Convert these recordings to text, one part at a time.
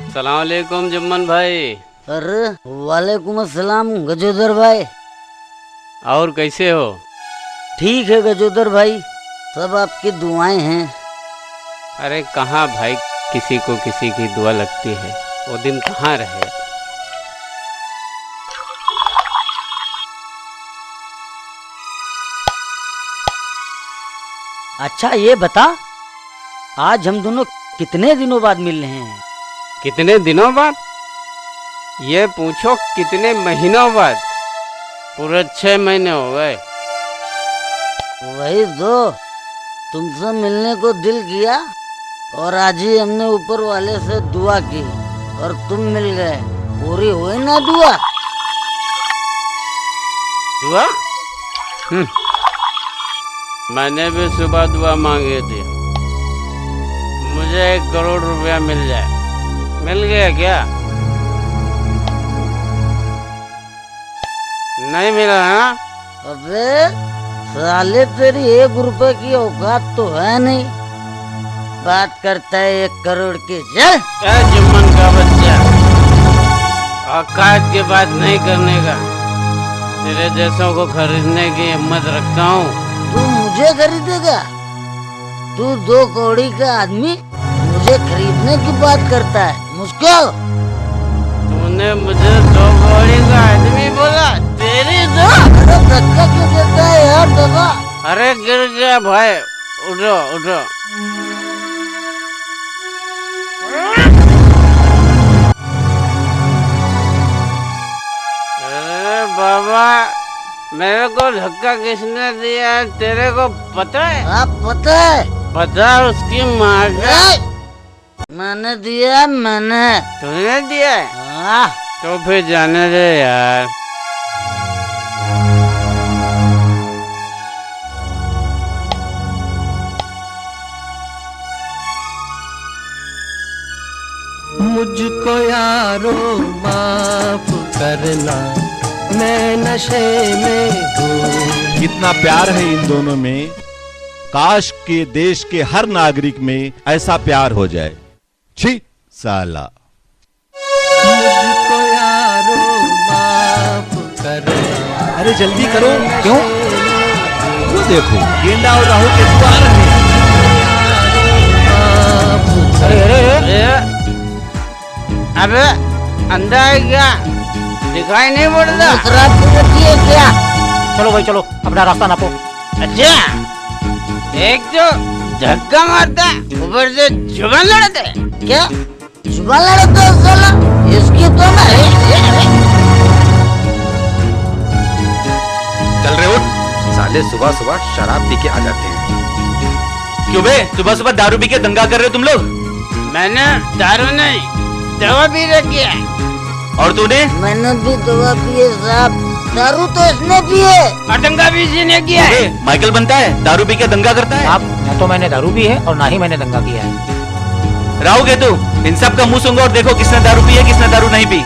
सलाम वालेकुम जुम्मन भाई। अरे वालेकुम अस्सलाम गजोदर भाई। और कैसे हो? ठीक है गजोदर भाई, सब आपकी दुआएं हैं। अरे कहाँ भाई, किसी को किसी की दुआ लगती है, वो दिन कहाँ रहे। अच्छा ये बता, आज हम दोनों कितने दिनों बाद मिल रहे हैं? कितने दिनों बाद? ये पूछो कितने महीनों बाद। पूरे 6 महीने हो गए। वही तो, तुमसे मिलने को दिल किया और आज ही हमने ऊपर वाले से दुआ की और तुम मिल गए। पूरी हुई ना दुआ? दुआ? मैंने भी सुबह दुआ मांगी थी, मुझे 1 करोड़ रुपया मिल जाए। मिल गया क्या? नहीं मिला ना? अबे साले, तेरी 1 रुपए की औकात तो है नहीं, बात करता है 1 करोड़ की। चल क्या जुम्मन का बच्चा, औकात की बात नहीं करने का। तेरे जैसों को खरीदने की हिम्मत रखता हूँ। तू मुझे खरीदेगा? तू 2 कौड़ी का आदमी मुझे खरीदने की बात करता है? मुश्किल। तूने मुझे 2 कौड़ी का आदमी बोला? तेरी दो। अरे धक्का क्यों देता है यार दबा? अरे गिर गया भाई, उठो उठो। अरे बाबा, मेरे को धक्का किसने दिया है तेरे को पता है? आप पता है? पता उसकी माँ का। मैंने दिया, मैंने। तूने दिया है? हाँ। तो फिर जाने दे यार। मुझको यारो माफ करना, मैं नशे में हूँ। कितना प्यार है इन दोनों में, काश के देश के हर नागरिक में ऐसा प्यार हो जाए। छी साला। मुझको यारो माफ करना। अरे जल्दी करो। क्यों? वो देखो गेंडा और राहुल के द्वार हैं। अरे अरे अबे अंधा है क्या? दिखाई नहीं पड़ता? शराब पीती है क्या? चलो भाई चलो, अपना रास्ता नापो। अच्छा, एक तो धक्का मारता, ऊपर से जुबान लड़ते। क्या जुबान लड़ता है साला? इसकी तो मैं चल रहे उठ। साले सुबह सुबह शराब पी के आ जाते हैं। क्यों बे, सुबह सुबह दारू पी के दंगा कर रहे हो तुम लोग? मैंने दारू नहीं, दवा पी रखी है। और तूने? मैंने भी दवा पी है साहब। दारू तो इसने पी है और दंगा भी इसी ने किया है। माइकल बनता है, दारू पी के दंगा करता है? आप न तो मैंने दारू पी है और ना ही मैंने दंगा किया है। राहु के तू इन सब का मुंह सूंघो और देखो किसने दारू पी है किसने दारू नहीं पी।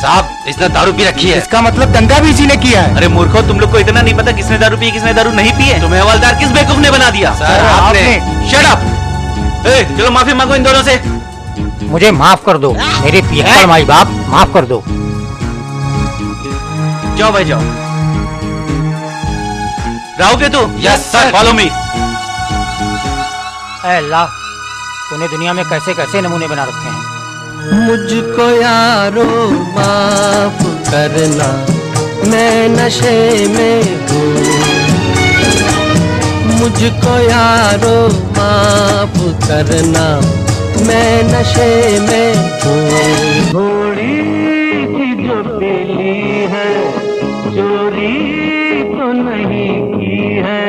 साहब, इसने दारू पी रखी है। इसका मतलब दंगा भी इसी ने किया है। अरे मूर्खो, तुम लोग को इतना नहीं पता किसने दारू पी किसने दारू नहीं पी है? तुम्हें हवलदार किस बेवकूफ ने बना दिया? सर आपने। Shut up. चलो माफी मांगो इन दोनों से। मुझे माफ कर दो, मेरे पियक्कड़ माई बाप, माफ कर दो। जाओ भाई जाओ। राहु के तू? Yes sir. Follow me. अल्लाह, तूने दुनिया में कैसे कैसे नमूने बना रखे हैं। मुझको यारो माफ करना, मैं नशे में हूँ। मुझको यारो माफ करना, मैं नशे में हूँ। थोड़ी सी जो पीली है, चोरी तो नहीं की है।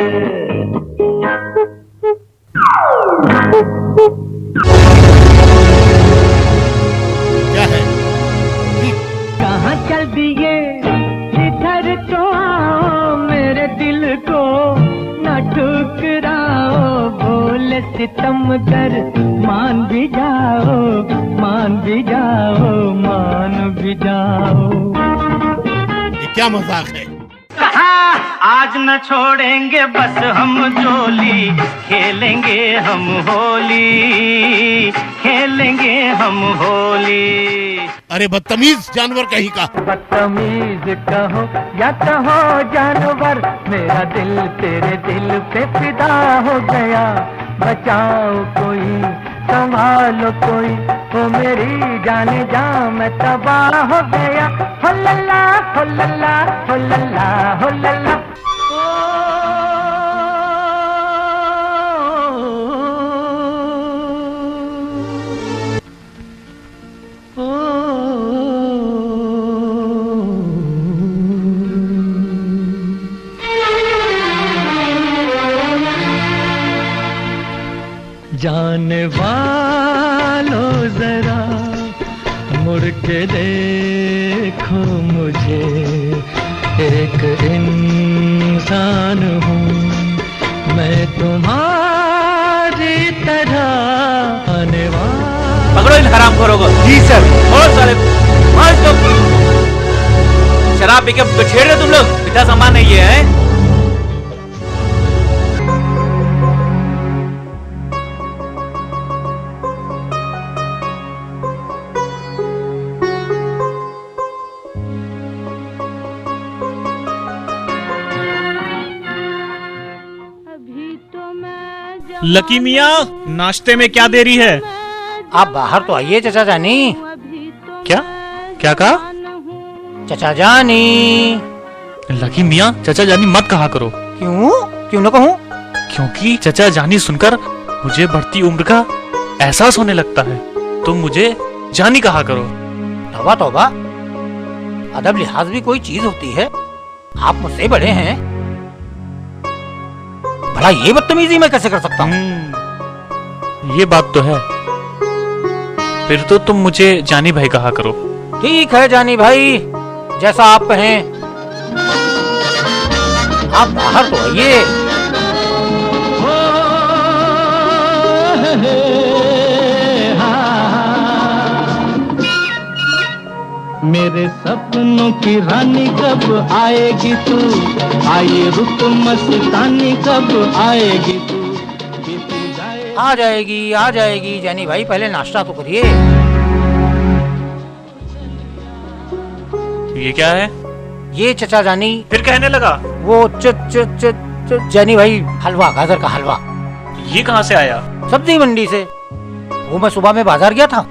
क्या है? कहाँ चल दिए जिधर तो आओ, मेरे दिल को न ठुकराओ। भोले सितम कर मान भी जाओ, मान भी जाओ, मान भी जाओ। ये क्या मजाक है? कहाँ आज न छोड़ेंगे बस हम जोली, खेलेंगे हम होली, खेलेंगे हम होली। अरे बदतमीज जानवर कहीं का। बदतमीज कहो या कहो जानवर, मेरा दिल तेरे दिल पे फिदा हो गया। बचाओ कोई, संभालो कोई, ओ मेरी जाने जा मैं तबाह हो गया। हो लल्ला हो लल्ला हो लल्ला हो लल्ला। जाने वालों जरा मुड़ के देखो मुझे, एक इंसान हूँ मैं तुम्हारी तरह आने वाला। पकड़ो इन हरामखोरों को। जी सर। और साले मार इसको। शराब पी के बिछेड़ रहे तुम लोग, पिता सम्मान नहीं है। लकी मियाँ, नाश्ते में क्या देरी है? आप बाहर तो आइए चचा जानी। क्या क्या कहा? चचा जानी। लकी मियाँ, चचा जानी मत कहा करो। क्यों क्यों न कहूँ? क्योंकि चचा जानी सुनकर मुझे बढ़ती उम्र का एहसास होने लगता है। तुम मुझे जानी कहा करो। तौबा तौबा, अदब लिहाज भी कोई चीज होती है। आप मुझसे बड़े हैं, भला ये बदतमीजी मैं कैसे कर सकता हूँ? ये बात तो है। फिर तो तुम मुझे जानी भाई कहा करो। ठीक है जानी भाई, जैसा आप कहें। आप बाहर तो आइए। मेरे सपनों की रानी कब आएगी तू, आए रुत मस्तानी कब आएगी तू। आ जाएगी जानी भाई, पहले नाश्ता तो करिए। ये क्या है? ये चचा जानी। फिर कहने लगा वो जानी भाई, हलवा, गाजर का हलवा। ये कहाँ से आया? सब्जी मंडी से। वो मैं सुबह में बाजार गया था,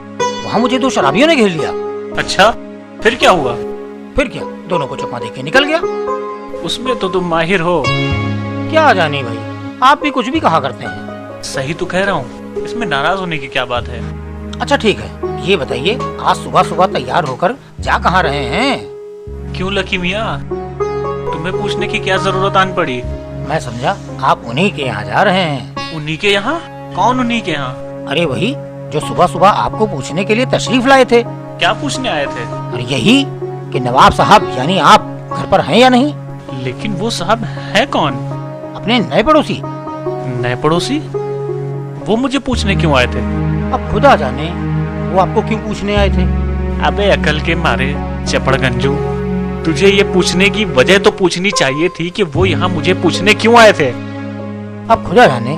वहाँ मुझे दो शराबियों ने घेर लिया। अच्छा, फिर क्या हुआ? फिर क्या, दोनों को चकमा देके निकल गया। उसमें तो तुम माहिर हो। क्या जानी भाई, आप भी कुछ भी कहा करते हैं। सही तो कह रहा हूँ, इसमें नाराज होने की क्या बात है? अच्छा ठीक है, ये बताइए आज सुबह सुबह तैयार होकर जा कहाँ रहे हैं? क्यों लकी मियाँ, तुम्हें पूछने की क्या जरूरत आन पड़ी? मैं समझा आप उन्हीं के यहाँ जा रहे हैं। उन्हीं के यहाँ? कौन उन्हीं के यहाँ? अरे वही जो सुबह सुबह आपको पूछने के लिए तशरीफ लाए थे। क्या पूछने आए थे? और यही कि नवाब साहब यानी आप घर पर हैं या नहीं। लेकिन वो साहब है कौन? अपने नए पड़ोसी। नए पड़ोसी? वो मुझे पूछने क्यों आए थे? अब खुदा जाने वो आपको क्यों पूछने आए थे। अबे अकल के मारे चपड़ गंजू, तुझे ये पूछने की वजह तो पूछनी चाहिए थी कि वो यहाँ मुझे पूछने क्यों आए थे। अब खुदा जाने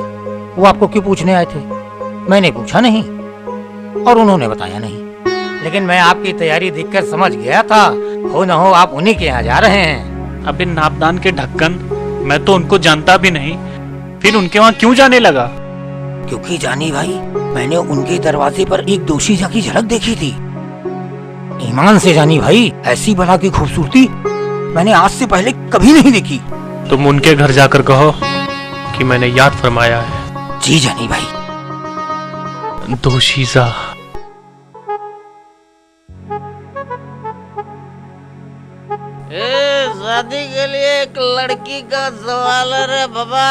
वो आपको क्यों पूछने आए थे। मैंने पूछा नहीं और उन्होंने बताया नहीं, लेकिन मैं आपकी तैयारी देखकर समझ गया था, हो न हो आप उन्हीं के यहाँ जा रहे हैं। अबे नापदान के ढक्कन, मैं तो उनको जानता भी नहीं, फिर उनके वहाँ क्यों जाने लगा? क्योंकि जानी भाई, मैंने उनके दरवाजे पर एक दोशीजा की झलक देखी थी। ईमान से जानी भाई, ऐसी बला की खूबसूरती मैंने आज से पहले कभी नहीं देखी। तुम उनके घर जाकर कहो कि मैंने याद फरमाया है। जी जानी भाई। दोशीजा। शादी के लिए एक लड़की का सवाल है रे बाबा।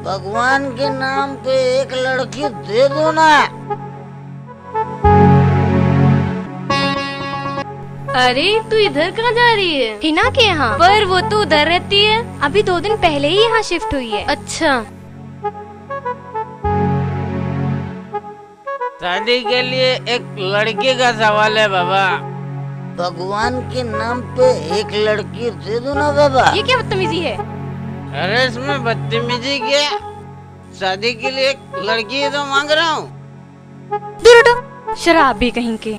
भगवान के नाम पे एक लड़की दे दो ना। अरे तू इधर कहाँ जा रही है? हिना के यहाँ? पर वो तो उधर रहती है, अभी 2 दिन पहले ही यहाँ शिफ्ट हुई है। अच्छा, शादी के लिए एक लड़की का सवाल है बाबा। भगवान के नाम पे एक लड़की दे दो ना बाबा। ये क्या बदतमीजी है? अरे इसमें बदतमीजी क्या? शादी के लिए एक लड़की तो मांग रहा हूँ। दूर हटो, शराब भी कहीं के।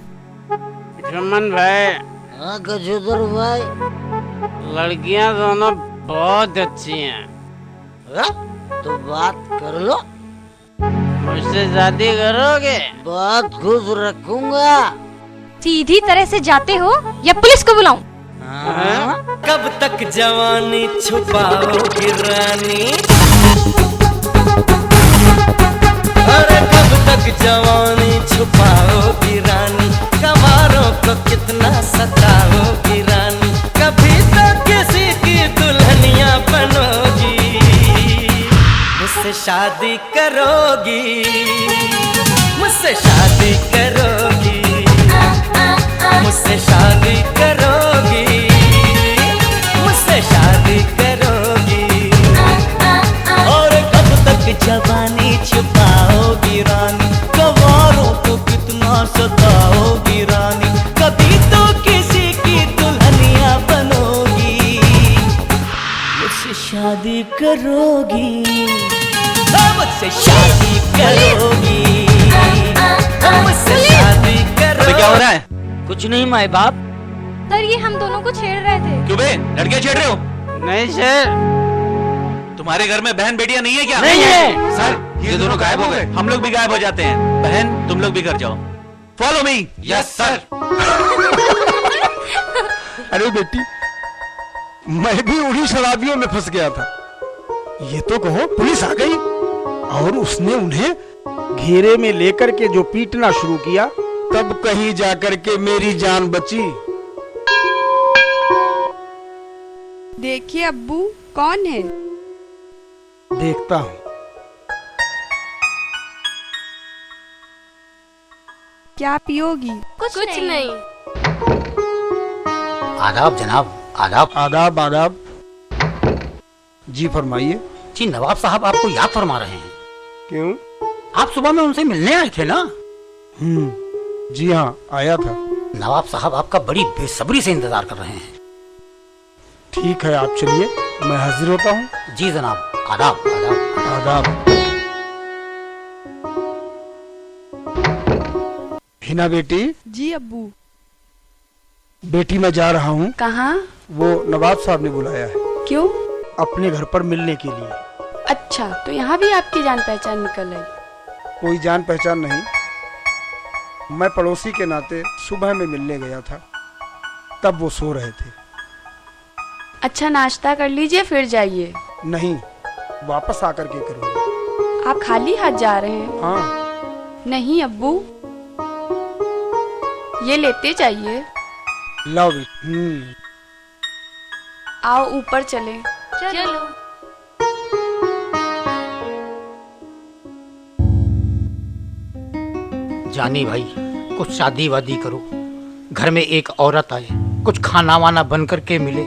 रमन भाई। हाँ गजोदर भाई। लड़कियाँ दोनों बहुत अच्छी हैं। तो बात कर लो। मुझसे शादी करोगे? बहुत खुश रखूंगा। सीधी तरह से जाते हो या पुलिस को बुलाऊं? कब तक जवानी छुपाओगी रानी, अरे कब तक जवानी छुपाओगी रानी, कवारों को कितना सताओगी रानी, कभी तो किसी की दुल्हनिया बनोगी, मुझसे शादी करोगी, मुझसे शादी करोगी, मुझसे शादी करोगी, मुझसे शादी करोगी, और कब तक जवानी छुपाओगी रानी, कवारों को कितना सताओगी रानी, कभी तो किसी की दुल्हनिया बनोगी, मुझसे शादी करोगी, मुझसे शादी करोगी, मुझसे शादी करोगी। क्या हो रहा है? कुछ नहीं माई बाप। सर ये हम दोनों को छेड़ रहे थे। क्यों बे? लड़कियां छेड़ रहे हो? नहीं सर। तुम्हारे घर में बहन बेटियां नहीं है क्या? नहीं है। सर ये दोनों गायब हो गए। हम लोग भी गायब हो जाते हैं। बहन तुम लोग भी घर जाओ। Follow me. Yes sir. अरे बेटी, मैं भी उन्हीं शराबियों में फंस गया था। ये तो कहो पुलिस आ गई और उसने उन्हें घेरे में लेकर के जो पीटना शुरू किया, तब कहीं जाकर के मेरी जान बची। देखिए अब्बू, कौन है? देखता हूँ। क्या पियोगी? कुछ नहीं। आदाब जनाब, आदाब। आदाब आदाब। जी फरमाइए। जी नवाब साहब आपको याद फरमा रहे हैं। क्यों? आप सुबह में उनसे मिलने आए थे ना? जी हाँ, आया था। नवाब साहब आपका बड़ी बेसब्री से इंतजार कर रहे हैं। ठीक है, आप चलिए, मैं हाजिर होता हूँ। जी जनाब, आदाब आदाब आदाब। हिना बेटी। जी अब्बू। बेटी मैं जा रहा हूँ। कहाँ? वो नवाब साहब ने बुलाया है। क्यों? अपने घर पर मिलने के लिए। अच्छा, तो यहाँ भी आपकी जान पहचान निकल आई? कोई जान पहचान नहीं, मैं पड़ोसी के नाते सुबह में मिलने गया था, तब वो सो रहे थे। अच्छा, नाश्ता कर लीजिए फिर जाइए। नहीं, वापस आकर के करूँगा। आप खाली हाथ जा रहे हैं? हाँ। नहीं अब्बू, ये लेते जाइए। Love it. आओ ऊपर चले। चलो। जानी भाई, कुछ शादी वादी करो, घर में एक औरत आए, कुछ खाना वाना बन करके मिले।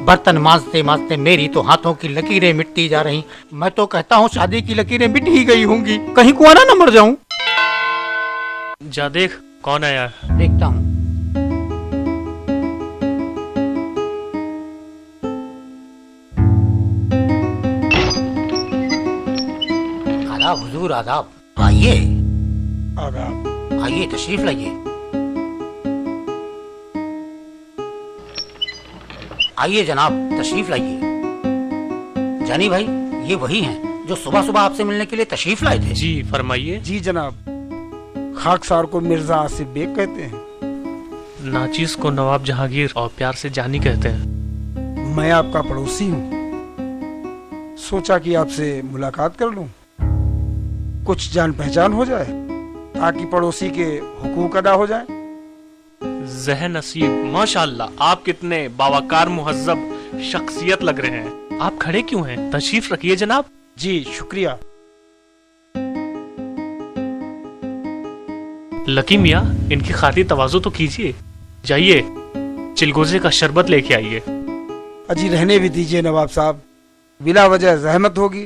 बर्तन मांजते मांजते मेरी तो हाथों की लकीरें मिटती जा रही। मैं तो कहता हूँ शादी की लकीरें मिट ही गई होंगी, कहीं कुआरा न मर जाऊं। जा देख कौन आया। देखता हूँ। आदाब हुजूर, आदाब। आइए आदाब। आइए, तशरीफ लाइए। आइए जनाब, तशरीफ लाइए। जानी भाई, ये वही हैं जो सुबह सुबह आपसे मिलने के लिए तशरीफ लाए थे। जी फरमाइए। जी जनाब, खाकसार को मिर्जा आसिफ बेग कहते हैं। नाचीज को नवाब जहांगीर और प्यार से जानी कहते हैं। मैं आपका पड़ोसी हूँ, सोचा कि आपसे मुलाकात कर लूं, कुछ जान पहचान हो जाए, ताकि पड़ोसी के हुकूक अदा हो जाए। जहन नसीब, माशाल्लाह, आप कितने बावकार मुहज्जब शख्सियत लग रहे हैं। आप खड़े क्यों हैं? तशरीफ रखिए जनाब। जी शुक्रिया। लकी मियाँ, इनकी खातिर तवाज़ु तो कीजिए। जाइए चिलगोजे का शरबत लेके आइए। अजी रहने भी दीजिए नवाब साहब, बिला वजह जहमत होगी।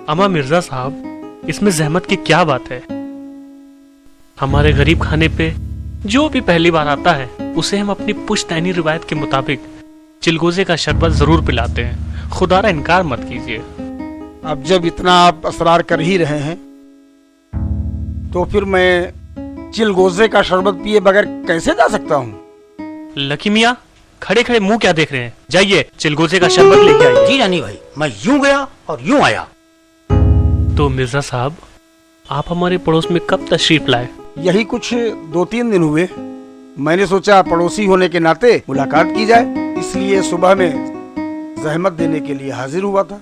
अमा मिर्जा साहब, इसमें जहमत की क्या बात है? हमारे गरीब खाने पे जो भी पहली बार आता है उसे हम अपनी पुश्तैनी रिवायत के मुताबिक चिलगोजे का शरबत जरूर पिलाते हैं। खुदारा इनकार मत कीजिए। अब जब इतना आप असरार कर ही रहे हैं तो फिर मैं चिलगोजे का शरबत पिए बगैर कैसे जा सकता हूँ? लकी मियाँ, खड़े खड़े मुंह क्या देख रहे हैं? जाइए चिलगोजे का शरबत लेके आइए। जी जानी भाई, मैं यूं गया और यूं आया। तो मिर्जा साहब, आप हमारे पड़ोस में कब तशरीफ लाए? यही कुछ 2-3 दिन हुए। मैंने सोचा पड़ोसी होने के नाते मुलाकात की जाए, इसलिए सुबह में जहमत देने के लिए हाजिर हुआ था।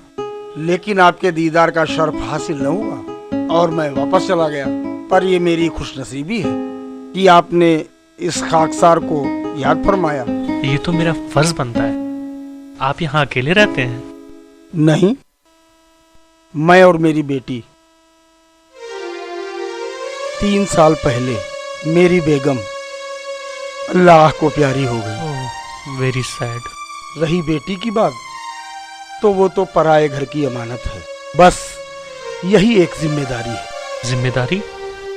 लेकिन आपके दीदार का शर्फ हासिल न हुआ और मैं वापस चला गया। पर ये मेरी खुशनसीबी है कि आपने इस खाकसार को याद फरमाया। ये तो मेरा फर्ज बनता है। आप यहाँ अकेले रहते हैं? नहीं, मैं और मेरी बेटी 3 साल पहले मेरी बेगम अल्लाह को प्यारी हो गई। Very sad. रही बेटी की बात, तो वो तो पराये घर की अमानत है। बस यही एक जिम्मेदारी है। जिम्मेदारी?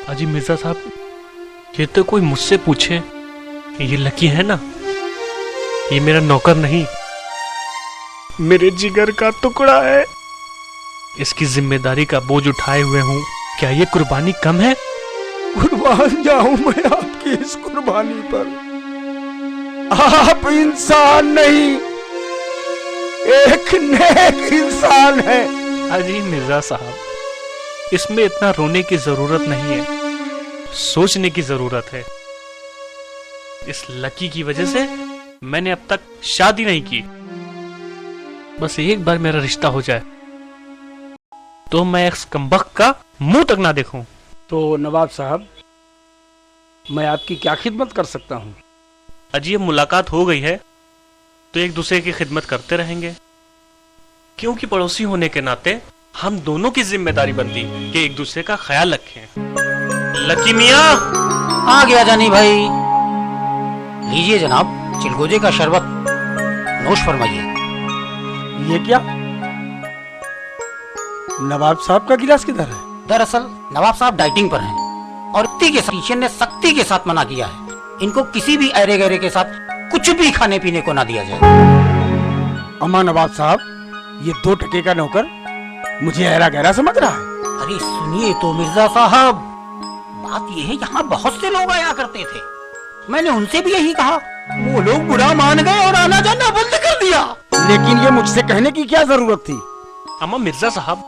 अजी मिर्जा साहब, ये तो कोई मुझसे पूछे, ये लकी है ना, ये मेरा नौकर नहीं, मेरे जिगर का टुकड़ा है। इसकी जिम्मेदारी का बोझ उठाए हुए हूँ। क्या ये कुर्बानी कम है? कुर्बान जाऊं मैं आपकी इस कुर्बानी पर। आप इंसान नहीं, एक नेक इंसान है। अजी मिर्जा साहब, इसमें इतना रोने की जरूरत नहीं है, सोचने की जरूरत है। इस लकी की वजह से मैंने अब तक शादी नहीं की। बस एक बार मेरा रिश्ता हो जाए तो मैं इस कमबख्त का मुंह तक ना देखूं। तो नवाब साहब, मैं आपकी क्या खिदमत कर सकता हूँ? अजी अब मुलाकात हो गई है तो एक दूसरे की खिदमत करते रहेंगे, क्योंकि पड़ोसी होने के नाते हम दोनों की जिम्मेदारी बनती कि एक दूसरे का ख्याल रखें। लकी मियाँ, आ गया जानी भाई। लीजिए जनाब, चिलगोजे का शरबत नोश फरमाइए। ये क्या? नवाब साहब का गिलास किधर है? दरअसल नवाब साहब डाइटिंग पर हैं और किचन ने सख्ती के साथ मना किया है। इनको किसी भी ऐरे गैरे के साथ कुछ भी खाने पीने को ना दिया जाए। अम्मा नवाब साहब, ये 2 टके का नौकर मुझे ऐरा गहरा समझ रहा है। अरे सुनिए तो मिर्जा साहब, बात यह है यहाँ बहुत से लोग आया करते थे। मैंने उनसे भी यही कहा, वो लोग बुरा मान गए और आना जाना बंद कर दिया। लेकिन ये मुझसे कहने की क्या जरूरत थी? अम्मा मिर्जा साहब,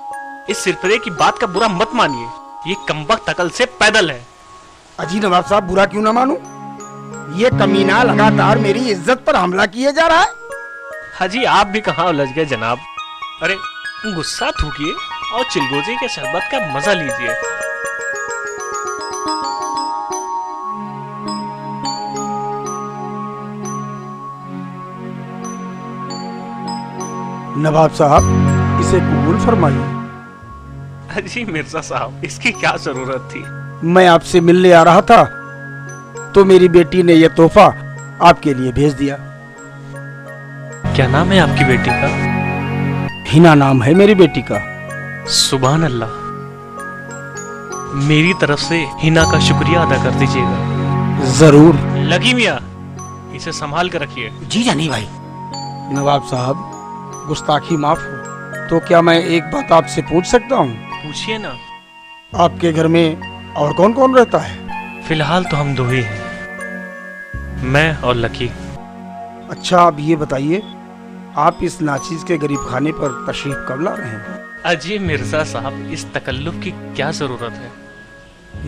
इस सिरफिरे की बात का बुरा मत मानिए, ये कमबख्त अकल से पैदल है। अजी नवाब साहब, बुरा क्यों ना मानूं? ये कमीना लगातार मेरी इज्जत पर हमला किए जा रहा है। हाजी, आप भी कहाँ उलझ गए जनाब। अरे गुस्सा थूकिए और चिलगोजे के शरबत का मजा लीजिए। नवाब साहब, इसे कबूल फरमाइए। अजी मिर्जा साहब, इसकी क्या जरूरत थी? मैं आपसे मिलने आ रहा था तो मेरी बेटी ने यह तोहफा आपके लिए भेज दिया। क्या नाम है आपकी बेटी का? हिना नाम है मेरी बेटी का। सुभान अल्लाह। मेरी तरफ से हिना का शुक्रिया अदा कर दीजिएगा। जरूर। लगी मियाँ, इसे संभाल कर रखिए। जी जानी भाई। नवाब साहब, गुस्ताखी माफ हो तो क्या मैं एक बात आपसे पूछ सकता हूँ? पूछिए ना। आपके घर में और कौन कौन रहता है? फिलहाल तो हम 2 ही हैं, मैं और लकी। अच्छा, अब ये बताइए, आप इस नाचीज के गरीब खाने पर तशरीफ कब ला रहे हैं? अजी मिर्जा साहब, इस तकल्लुफ की क्या जरूरत है?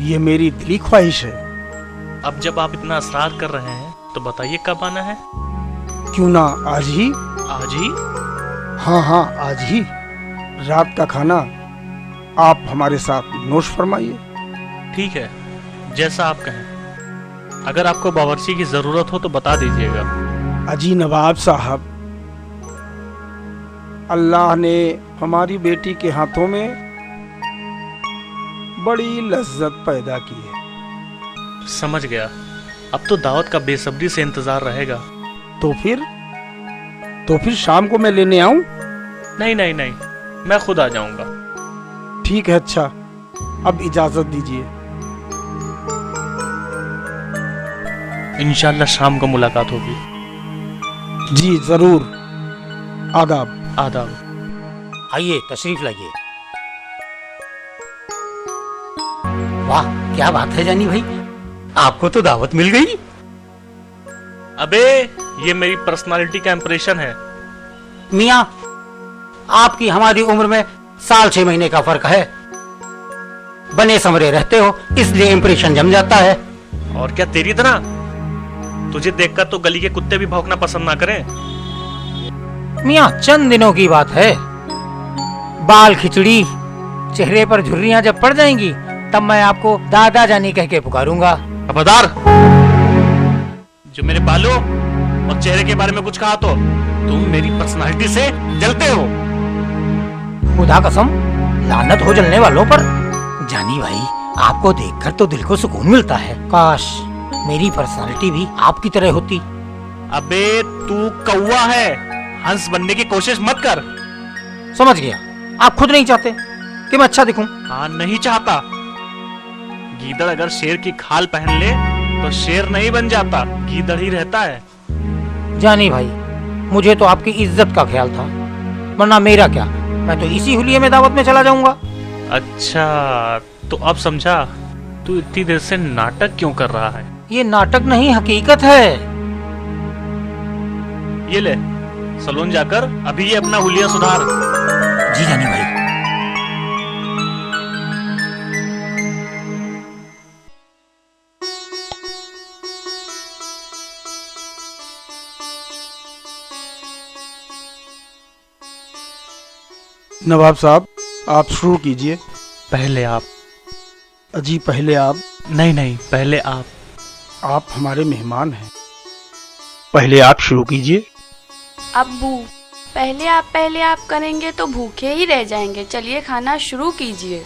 ये मेरी दिली ख्वाहिश है। अब जब आप इतना असरार कर रहे हैं तो बताइए कब आना है? क्यों ना आज ही? आज ही? हाँ, आज ही। रात का खाना आप हमारे साथ नोश फरमाइए। ठीक है, जैसा आप कहें। अगर आपको बावर्ची की जरूरत हो तो बता दीजिएगा। अजी नवाब साहब, अल्लाह ने हमारी बेटी के हाथों में बड़ी लज्जत पैदा की है। समझ गया। अब तो दावत का बेसब्री से इंतजार रहेगा। तो फिर शाम को मैं लेने आऊं? नहीं, मैं खुद आ जाऊंगा। ठीक है। अच्छा, अब इजाजत दीजिए। इंशाल्लाह शाम को मुलाकात होगी। जी जरूर। आदाब। आदाब। आइए तशरीफ लाइए। वाह क्या बात है जानी भाई, आपको तो दावत मिल गई। अबे ये मेरी पर्सनालिटी का इंप्रेशन है। मियाँ आपकी हमारी उम्र में 6 महीने का फर्क है, बने समरे रहते हो इसलिए इंप्रेशन जम जाता है। और क्या तेरी तरह तुझे देखकर तो गली के कुत्ते भी भौंकना पसंद ना करें। मियाँ चंद दिनों की बात है, बाल खिचड़ी चेहरे पर झुर्रियां जब पड़ जाएंगी तब मैं आपको दादा जानी कह के पुकारूंगा। खबरदार, जो मेरे बालों और चेहरे के बारे में कुछ कहा तो तुम मेरी पर्सनालिटी से जलते हो। खुदा कसम लानत हो जलने वालों पर। जानी भाई आपको देखकर तो दिल को सुकून मिलता है, काश मेरी पर्सनालिटी भी आपकी तरह होती। अबे तू कौवा है, हंस बनने की कोशिश मत कर। समझ गया, आप खुद नहीं चाहते कि मैं अच्छा दिखूं। हाँ नहीं चाहता। गीदड़ अगर शेर की खाल पहन ले तो शेर नहीं बन जाता, गीदड़ ही रहता है। जानी भाई मुझे तो आपकी इज्जत का ख्याल था, वरना मेरा क्या, मैं तो इसी हुलिये में दावत में चला जाऊंगा। अच्छा तो अब समझा तू इतनी देर से नाटक क्यों कर रहा है। ये नाटक नहीं हकीकत है। ये ले सलून जाकर अभी ये अपना हुलिया सुधार। जी जानी भाई। नवाब साहब आप शुरू कीजिए। पहले आप। अजी पहले आप। नहीं नहीं पहले आप। आप हमारे मेहमान हैं, पहले आप शुरू कीजिए। अब्बू पहले आप करेंगे तो भूखे ही रह जाएंगे। चलिए खाना शुरू कीजिए।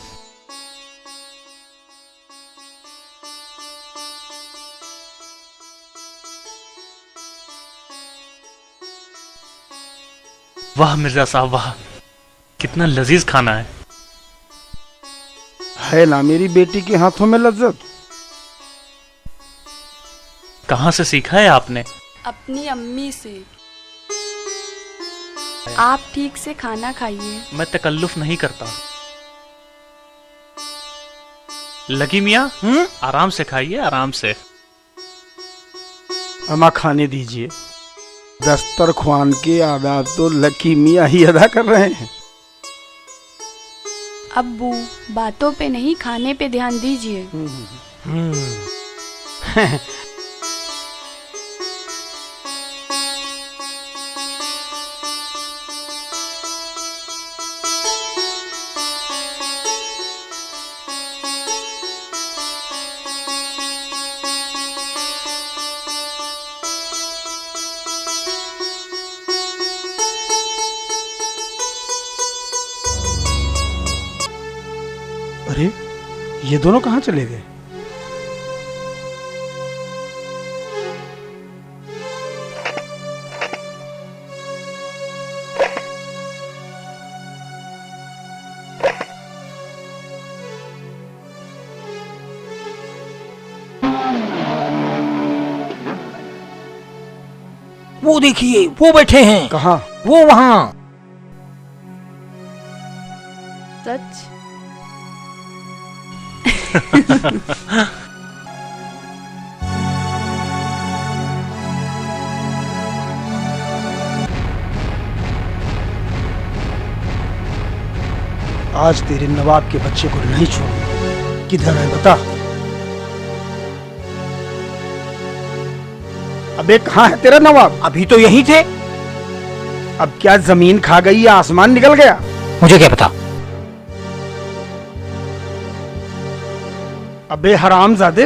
वाह मिर्जा साहब वाह, कितना लजीज खाना है ना मेरी बेटी के हाथों में लज्जत। कहाँ से सीखा है आपने। अपनी अम्मी से। आप ठीक से खाना खाइए। मैं तकल्लुफ नहीं करता। लकी मियाँ आराम से खाइए, आराम से। अम्मा खाने दीजिए। दस्तरख्वान के आदाब तो लकी मियाँ ही अदा कर रहे हैं। अब्बू बातों पे नहीं खाने पे ध्यान दीजिए। अरे ये दोनों कहाँ चले गए। वो देखिए वो बैठे हैं। कहाँ। वो वहाँ। सच। आज तेरे नवाब के बच्चे को नहीं छोड़ूंगा। किधर है बता। अबे कहाँ है तेरा नवाब। अभी तो यही थे। अब क्या जमीन खा गई या आसमान निकल गया। मुझे क्या पता। अबे हरामजादे,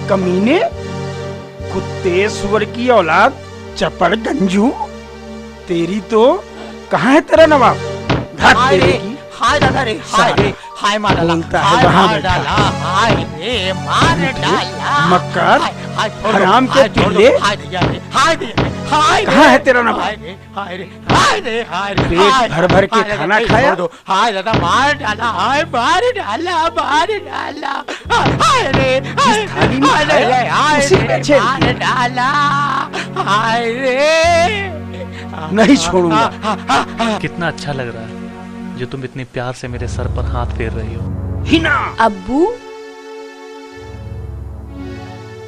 कमीने, कुत्ते सुअर की औलाद, चपड़ गंजू, तेरी तो कहाँ है तेरा नवाब। हाय दादा रे, हाय रे, हाय मार डाला, हाय मार डाला, हाय रे मार डाला, मक्कार, हराम के पिल्ले, हाय दिया रे, हाय दिया रे, हाय कहाँ है तेरा नवाब? हाय रे हाय रे हाय रे हाय रे, पेट हाय, भर भर के हाय, खाना हाय, खाया? छोड़ दो, हाय दादा मार डाला, हाय मार डाला, मार डाला, हाय रे जिस थाली में हाय रे, खाया, हाय उसी रे, में छेद मार दिया। डाला, हाय रे। नहीं छोड़ूंगा। कितना अच्छा लग रहा है जो तुम इतनी प्यार से मेरे सर पर हाथ फेर रही हो। हिना, अब्बू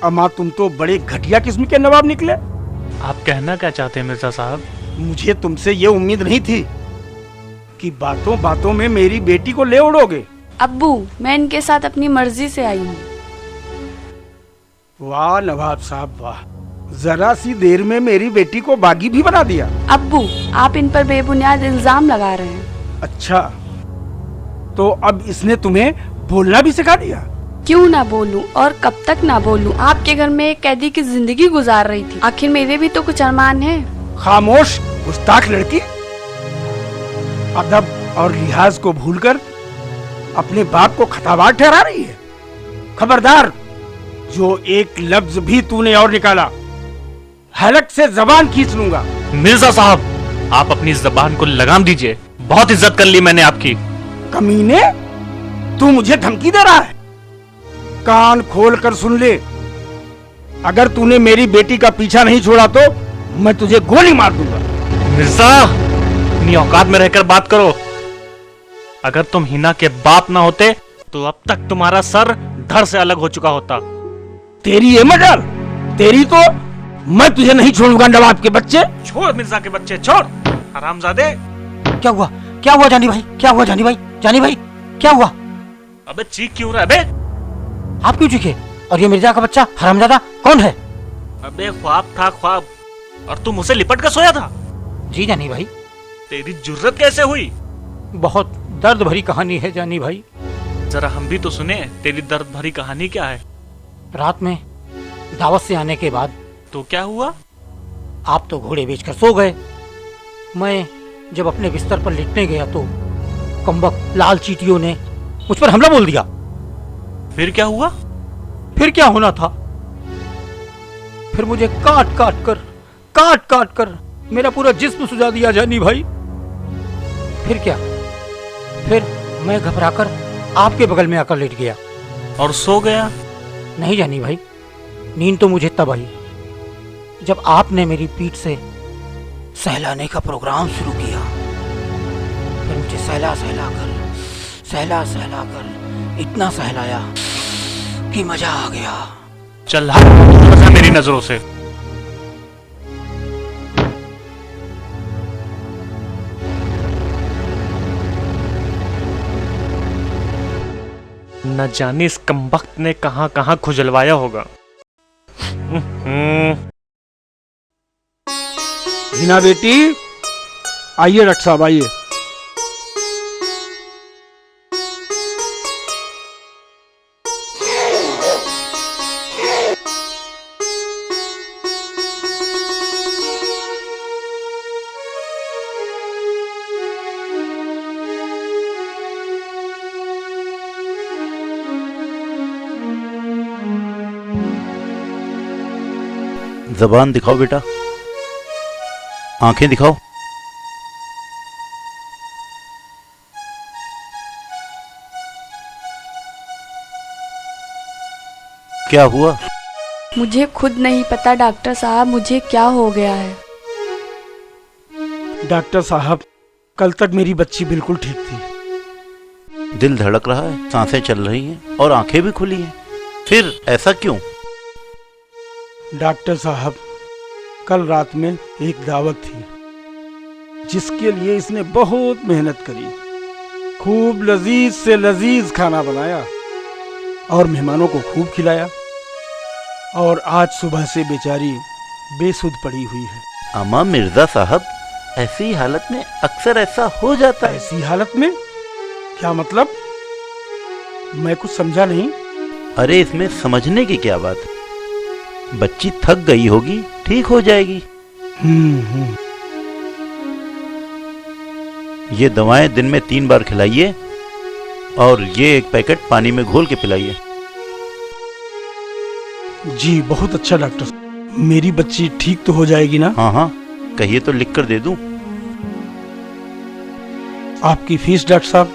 अम्मा तुम तो बड़े घटिया किस्म के नवाब निकले। आप कहना क्या चाहते हैं मिर्जा साहब? मुझे तुमसे ये उम्मीद नहीं थी कि बातों बातों में मेरी बेटी को ले उड़ोगे। अब्बू मैं इनके साथ अपनी मर्जी से आई हूँ। वाह नवाब साहब वाह, जरा सी देर में मेरी बेटी को बागी भी बना दिया। अब्बू आप इन पर बेबुनियाद इल्जाम लगा रहे हैं। अच्छा, तो अब इसने तुम्हें बोलना भी सिखा दिया? क्यों ना बोलूं और कब तक ना बोलूं? आपके घर में एक कैदी की जिंदगी गुजार रही थी, आखिर मेरे भी तो कुछ अरमान हैं। खामोश गुस्ताख लड़की, अदब और लिहाज को भूलकर अपने बाप को खतावार ठहरा रही है। खबरदार, जो एक लफ्ज भी तूने और निकाला हलक से जबान खींच लूंगा। मिर्जा साहब आप अपनी जबान को लगाम दीजिए, बहुत इज्जत कर ली मैंने आपकी। कमीने, तू मुझे धमकी दे रहा है? कान खोल कर सुन ले, अगर तूने मेरी बेटी का पीछा नहीं छोड़ा तो मैं तुझे गोली मार दूंगा। मिर्जा अपनी औकात में रहकर बात करो। अगर तुम हिना के बाप ना होते तो अब तक तुम्हारा सर धड़ से अलग हो चुका होता। तेरी ये मजाल, तेरी तो मैं तुझे नहीं छोड़ूंगा नवाब के बच्चे। छोड़ मिर्जा के बच्चे, छोड़ हरामजादे। क्या हुआ, क्या हुआ जानी भाई, क्या हुआ जानी भाई, जानी भाई क्या हुआ? अबे चीख क्यों रहा है बे? आप क्यों चीखे? और ये मिर्जा का बच्चा हरामजादा कौन है? अबे ख्वाब था ख्वाब, और तुम उसे लिपट कर सोया था। जी जानी भाई। तेरी जुर्रत कैसे हुई? बहुत दर्द भरी कहानी है जानी भाई। जरा हम भी तो सुने, तेरी दर्द भरी कहानी क्या है? रात में दावत से आने के बाद तो क्या हुआ? आप तो घोड़े बेचकर सो गए। मैं जब अपने बिस्तर पर लेटने गया तो कमबख्त लाल चींटियों ने मुझ पर हमला बोल दिया। फिर क्या हुआ? फिर क्या होना था? फिर मुझे काट काट कर मेरा पूरा जिस्म सुझा दिया जानी भाई। फिर क्या? फिर मैं घबराकर आपके बगल में आकर लेट गया और सो गया? नहीं जानी भाई, नींद तो मुझे तब आई जब आपने मेरी पीठ से सहलाने का प्रोग्राम शुरू किया। फिर मुझे सहला सहला कर इतना सहलाया कि मजा आ गया। चल हट मेरी नजरों से। न जाने इस कमबख्त ने कहां कहां खुजलवाया होगा। हिना बेटी, आइए डॉक्टर साहब आइए। जबान दिखाओ बेटा, आंखें दिखाओ। क्या हुआ? मुझे खुद नहीं पता डॉक्टर साहब, मुझे क्या हो गया है। डॉक्टर साहब, कल तक मेरी बच्ची बिल्कुल ठीक थी। दिल धड़क रहा है, सांसें चल रही हैं और आंखें भी खुली हैं। फिर ऐसा क्यों? डॉक्टर साहब, कल रात में एक दावत थी जिसके लिए इसने बहुत मेहनत करी। खूब लजीज से लजीज खाना बनाया और मेहमानों को खूब खिलाया, और आज सुबह से बेचारी बेसुध पड़ी हुई है। अम्मा मिर्जा साहब, ऐसी हालत में अक्सर ऐसा हो जाता है। ऐसी हालत में? क्या मतलब? मैं कुछ समझा नहीं। अरे इसमें समझने की क्या बात है? बच्ची थक गई होगी, ठीक हो जाएगी। ये दवाएं दिन में 3 बार खिलाइए और ये एक पैकेट पानी में घोल के पिलाइए। जी बहुत अच्छा डॉक्टर, मेरी बच्ची ठीक तो हो जाएगी ना? हाँ हाँ, कहिए तो लिख कर दे दूं। आपकी फीस डॉक्टर साहब?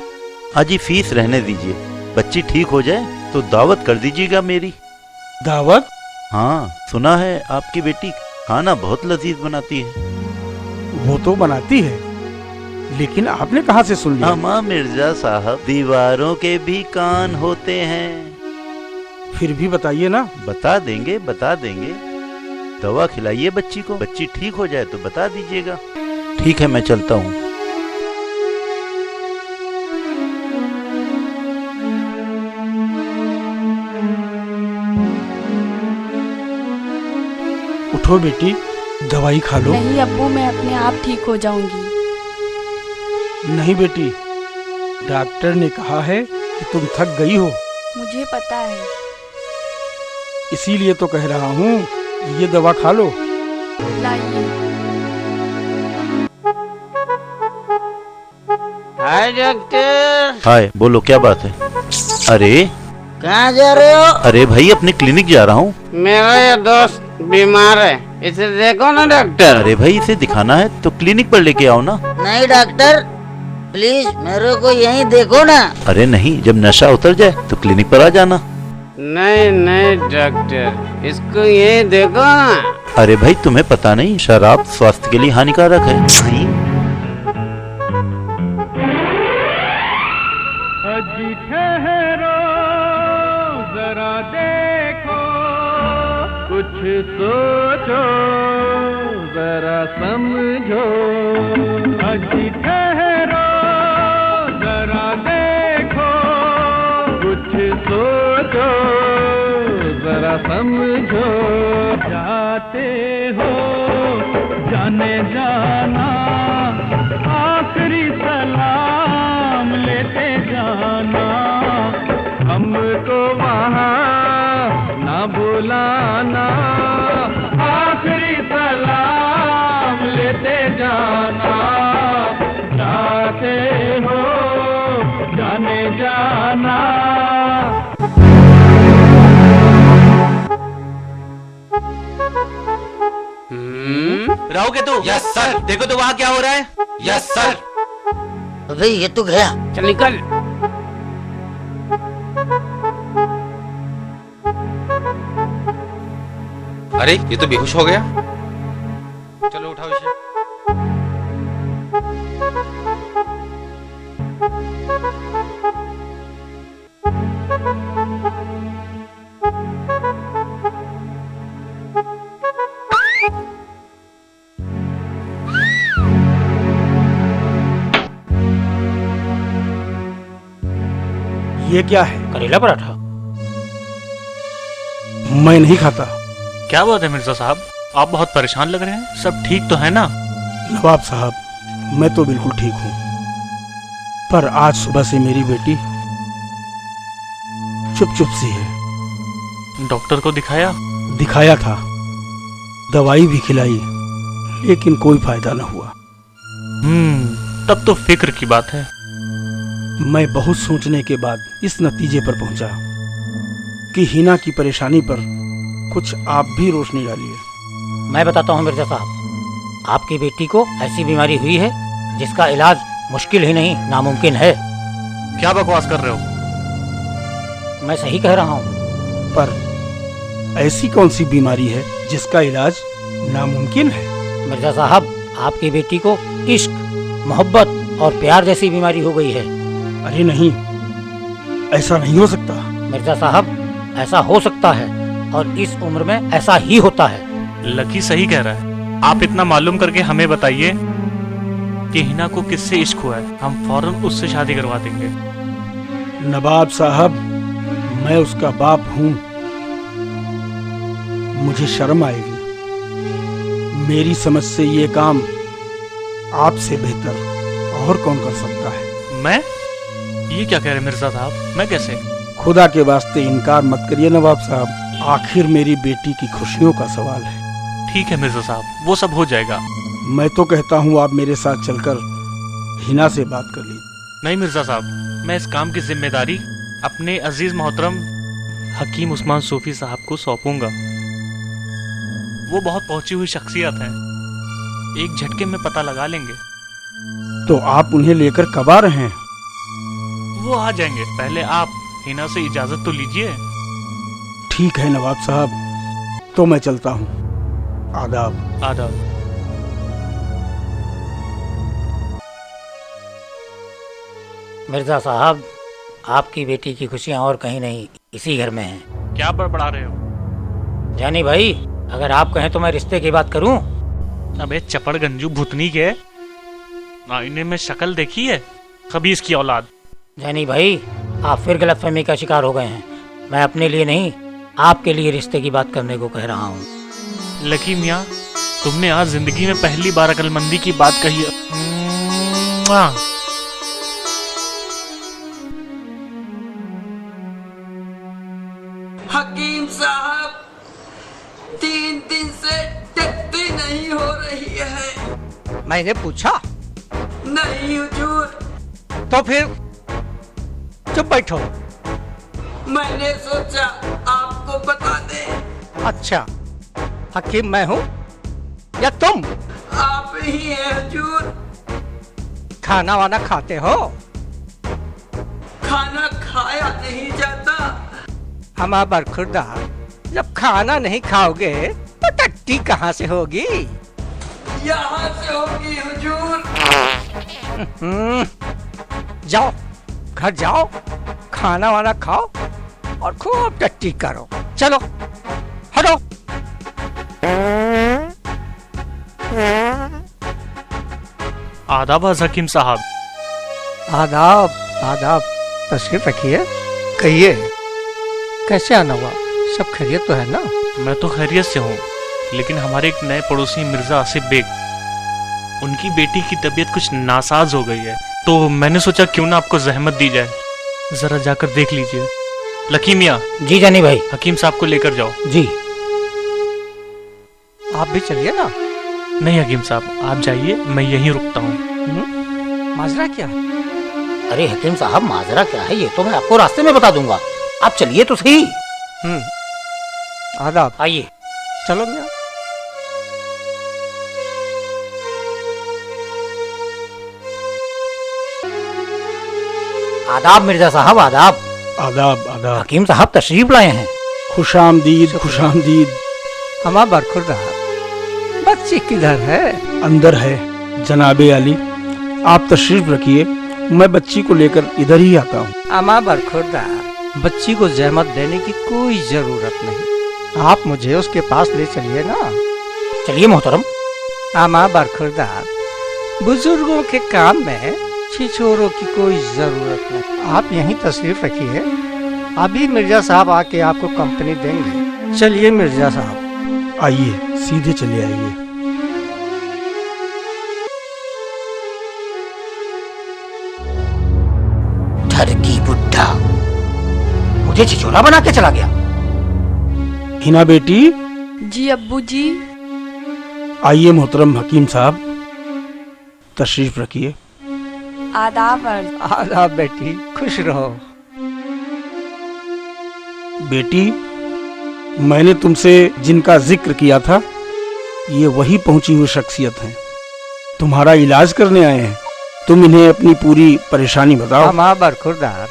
अजी फीस रहने दीजिए, बच्ची ठीक हो जाए तो दावत कर दीजिएगा मेरी। दावत? हाँ, सुना है आपकी बेटी खाना बहुत लजीज बनाती है। वो तो बनाती है, लेकिन आपने कहाँ से सुन लिया? अमा मिर्जा साहब, दीवारों के भी कान होते हैं। फिर भी बताइए ना। बता देंगे, बता देंगे। दवा खिलाइए बच्ची को, बच्ची ठीक हो जाए तो बता दीजिएगा। ठीक है, मैं चलता हूँ। उठो बेटी, दवाई खा लो। नहीं अब्बू, मैं अपने आप ठीक हो जाऊंगी। नहीं बेटी, डॉक्टर ने कहा है कि तुम थक गई हो। मुझे पता है। इसीलिए तो कह रहा हूँ, ये दवा खा लो। लाइए। हाय डॉक्टर। हाय, बोलो क्या बात है? अरे कहाँ जा रहे हो? अरे भाई, अपने क्लिनिक जा रहा हूँ। मेरा ये दोस्त बीमार है, इसे देखो ना डॉक्टर। अरे भाई, इसे दिखाना है तो क्लिनिक पर लेके आओ ना। नहीं डॉक्टर, प्लीज मेरे को यहीं देखो ना। अरे नहीं, जब नशा उतर जाए तो क्लिनिक पर आ जाना। नहीं नहीं डॉक्टर, इसको यही देखो ना। अरे भाई, तुम्हें पता नहीं शराब स्वास्थ्य के लिए हानिकारक है। नहीं? अजी ठहरो जरा देखो, कुछ सोचो जरा समझो। अजी ठहरो जरा देखो, कुछ सोचो जरा समझो। जाते हो जाने जाना, आखिरी सलाम लेते जाना। हमको वहाँ ना बुलाना, आखिरी सलाम लेते जाना। जाते हो जाने जाना। रहोगे तू? Yes sir. देखो तो वहाँ क्या हो रहा है। Yes sir. अबे ये तो गया। चल निकल। अरे ये तो बेहोश हो गया। चलो उठाओ इसे। ये क्या है? करेला पराठा। मैं नहीं खाता। क्या बात है मिर्जा साहब, आप बहुत परेशान लग रहे हैं। सब ठीक तो है ना? नवाब साहब, मैं तो बिल्कुल ठीक हूँ, पर आज सुबह से मेरी बेटी चुप चुप सी है। डॉक्टर को दिखाया? दिखाया था, दवाई भी खिलाई, लेकिन कोई फायदा न हुआ। तब तो फिक्र की बात है। मैं बहुत सोचने के बाद इस नतीजे पर पहुंचा कि हिना की परेशानी पर कुछ आप भी रोशनी डालिए। मैं बताता हूँ मिर्जा साहब, आपकी बेटी को ऐसी बीमारी हुई है जिसका इलाज मुश्किल ही नहीं नामुमकिन है। क्या बकवास कर रहे हो? मैं सही कह रहा हूँ। पर ऐसी कौन सी बीमारी है जिसका इलाज नामुमकिन है? मिर्जा साहब, आपकी बेटी को इश्क, मोहब्बत और प्यार जैसी बीमारी हो गई है। अरे नहीं, ऐसा नहीं हो सकता। मिर्जा साहब, ऐसा हो सकता है और इस उम्र में ऐसा ही होता है। लकी सही कह रहा है। आप इतना मालूम करके हमें बताइए कि हिना को किससे इश्क हुआ है, हम फौरन उससे शादी करवा देंगे। नवाब साहब, मैं उसका बाप हूँ, मुझे शर्म आएगी। मेरी समझ से ये काम आपसे बेहतर और कौन कर सकता है? मैं? ये क्या कह रहे मिर्जा साहब, मैं कैसे? खुदा के वास्ते इनकार मत करिए नवाब साहब, आखिर मेरी बेटी की खुशियों का सवाल है। ठीक है मिर्जा साहब, वो सब हो जाएगा। मैं तो कहता हूँ आप मेरे साथ चलकर हिना से बात कर लीजिए। नहीं मिर्जा साहब, मैं इस काम की जिम्मेदारी अपने अजीज मोहतरम हकीम उस्मान सूफी साहब को सौंपूंगा। वो बहुत पहुंची हुई शख्सियत है, एक झटके में पता लगा लेंगे। तो आप उन्हें लेकर कब आ रहे हैं? वो आ जाएंगे, पहले आप हिना से इजाजत तो लीजिए। ठीक है नवाब साहब, तो मैं चलता हूँ। आदाब। आदाब। मिर्जा साहब, आपकी बेटी की खुशियां और कहीं नहीं, इसी घर में हैं। क्या बड़बड़ा रहे हो? जानी भाई, अगर आप कहें तो मैं रिश्ते की बात करूं। अबे चपड़ गंजू भूतनी के, आईने में शक्ल देखी है खबीस की औलाद। जानी भाई, आप फिर गलतफहमी का शिकार हो गए हैं। मैं अपने लिए नहीं, आपके लिए रिश्ते की बात करने को कह रहा हूँ। लकी मियाँ, तुमने आज जिंदगी में पहली बार अकलमंदी की बात कही है। हकीम साहब, 3 दिन से टट्टी नहीं हो रही है। मैंने पूछा? नहीं हुजूर। तो फिर चुप बैठो। मैंने सोचा आपको बता दे। अच्छा, हकीम मैं हूँ या तुम? आप ही हैं हुजूर। खाना वाना खाते हो? खाना खाया नहीं जाता। हमारा बरखुरदार, जब खाना नहीं खाओगे तो टट्टी कहाँ से होगी? यहाँ से होगी हुजूर। जाओ, घर जाओ, खाना वाना खाओ और खूब टट्टी करो। चलो हटो। आदाब हकीम साहब। आदाब आदाब, तशरीफ रखिए। कहिए, कैसे आना हुआ? सब खैरियत तो है ना? मैं तो खैरियत से हूँ, लेकिन हमारे एक नए पड़ोसी मिर्जा आसिफ बेग, उनकी बेटी की तबीयत कुछ नासाज हो गई है, तो मैंने सोचा क्यों ना आपको जहमत दी जाए, जरा जाकर देख लीजिए। लकी मियाँ। जी जानी भाई। हकीम साहब को लेकर जाओ। जी। आप भी चलिए ना। नहीं हकीम साहब, आप जाइए, मैं यहीं रुकता हूँ। माजरा क्या? अरे हकीम साहब, माजरा क्या है ये तो मैं आपको रास्ते में बता दूंगा, आप चलिए तो सही। आदाब। आइए। चलो मियाँ। आदाब मिर्जा साहब, आदाब। आदाब आदाब। हकीम साहब तशरीफ लाए हैं। खुशामदीद खुशामदीद। हमारा बरखुरदार, बच्ची किधर है? अंदर है जनाबे आली, आप तशरीफ रखिए, मैं बच्ची को लेकर इधर ही आता हूँ। अमा बरखुरदार, बच्ची को जहमत देने की कोई जरूरत नहीं, आप मुझे उसके पास ले चलिए ना। चलिए मोहतरम। अमा बरखुरदार, बुजुर्गों के काम में छिछोरों की कोई जरूरत नहीं, आप यहीं तशरीफ रखिए, अभी मिर्जा साहब आके आपको कंपनी देंगे। चलिए मिर्जा साहब। आइए, सीधे चले आइए। ठरकी बुड्ढा, मुझे छिछोरा बना के चला गया। हिना बेटी। जी अब्बू जी। आइए मोहतरम हकीम साहब, तशरीफ रखिए। आदाब। आदाब बेटी, खुश रहो। बेटी, मैंने तुमसे जिनका जिक्र किया था, ये वही पहुंची हुई शख्सियत हैं, तुम्हारा इलाज करने आए हैं। तुम इन्हें अपनी पूरी परेशानी बताओ। हमारा बरखुरदार,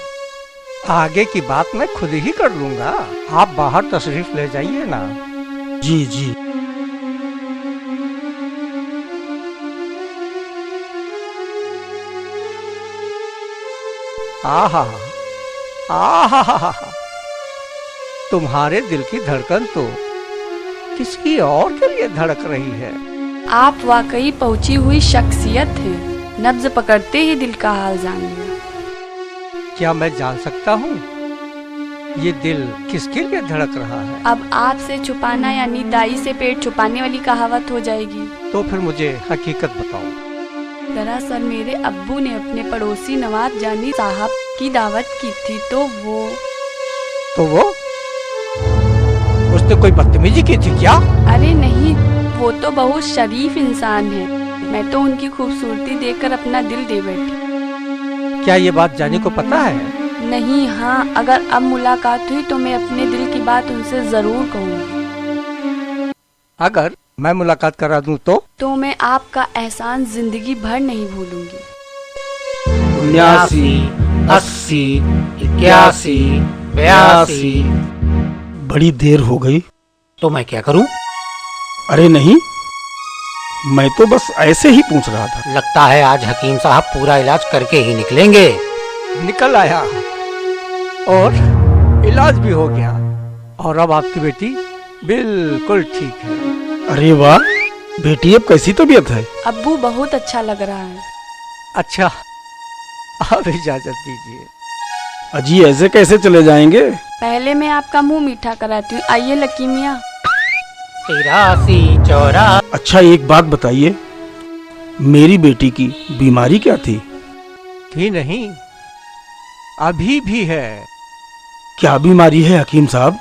आगे की बात मैं खुद ही कर लूंगा, आप बाहर तशरीफ ले जाइए ना। जी जी। आहा आहा, तुम्हारे दिल की धड़कन तो किसी और के लिए धड़क रही है। आप वाकई पहुंची हुई शख्सियत हैं, नब्ज पकड़ते ही दिल का हाल जान लिया। क्या मैं जान सकता हूँ ये दिल किसके लिए धड़क रहा है? अब आपसे छुपाना यानी दाई से पेट छुपाने वाली कहावत हो जाएगी। तो फिर मुझे हकीकत बताओ। दरअसल मेरे अब्बू ने अपने पड़ोसी नवाब जानी साहब की दावत की थी, तो वो उसने कोई बदतमीजी की थी क्या? अरे नहीं, वो तो बहुत शरीफ इंसान है, मैं तो उनकी खूबसूरती देखकर अपना दिल दे बैठी। क्या ये बात जानी को पता है? नहीं, हाँ, अगर अब मुलाकात हुई तो मैं अपने दिल की बात उनसे जरूर कहूँगी। अगर मैं मुलाकात करा दूं तो मैं आपका एहसान जिंदगी भर नहीं भूलूंगी। 79, 80, 81, 82। बड़ी देर हो गई। तो मैं क्या करूं? अरे नहीं, मैं तो बस ऐसे ही पूछ रहा था। लगता है आज हकीम साहब पूरा इलाज करके ही निकलेंगे। निकल आया और इलाज भी हो गया और अब आपकी बेटी बिल्कुल ठीक है। अरे वाह, बेटी अब कैसी तबीयत है? अब्बू बहुत अच्छा लग रहा है। अच्छा, आप इजाजत दीजिए। अजी ऐसे कैसे चले जाएंगे? पहले मैं आपका मुंह मीठा कराती हूँ। आइए लकी मियाँ। 83, 84। अच्छा एक बात बताइए, मेरी बेटी की बीमारी क्या थी? थी नहीं, अभी भी है। क्या बीमारी है हकीम साहब?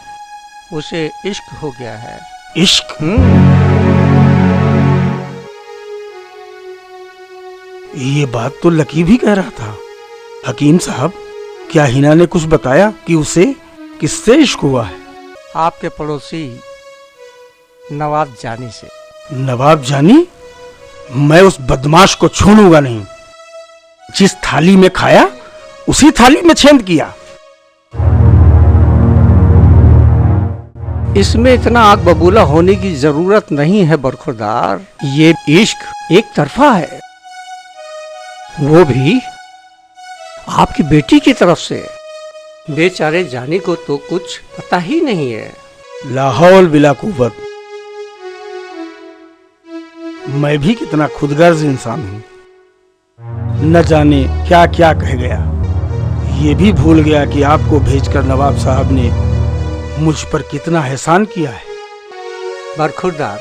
उसे इश्क हो गया है। इश्क? ये बात तो लकी भी कह रहा था। हकीम साहब, क्या हिना ने कुछ बताया कि उसे किससे इश्क हुआ है? आपके पड़ोसी नवाब जानी से। नवाब जानी? मैं उस बदमाश को छोड़ूंगा नहीं। जिस थाली में खाया उसी थाली में छेद किया। इसमें इतना आग बबूला होने की जरूरत नहीं है बरखुरदार। ये इश्क एक तरफा है, वो भी आपकी बेटी की तरफ से। बेचारे जानी को तो कुछ पता ही नहीं है। ला हौल बिला कुव्वत। मैं भी कितना खुदगर्ज इंसान हूं। न जाने क्या क्या कह गया। ये भी भूल गया कि आपको भेजकर नवाब साहब ने मुझ पर कितना एहसान किया है। बरखुरदार,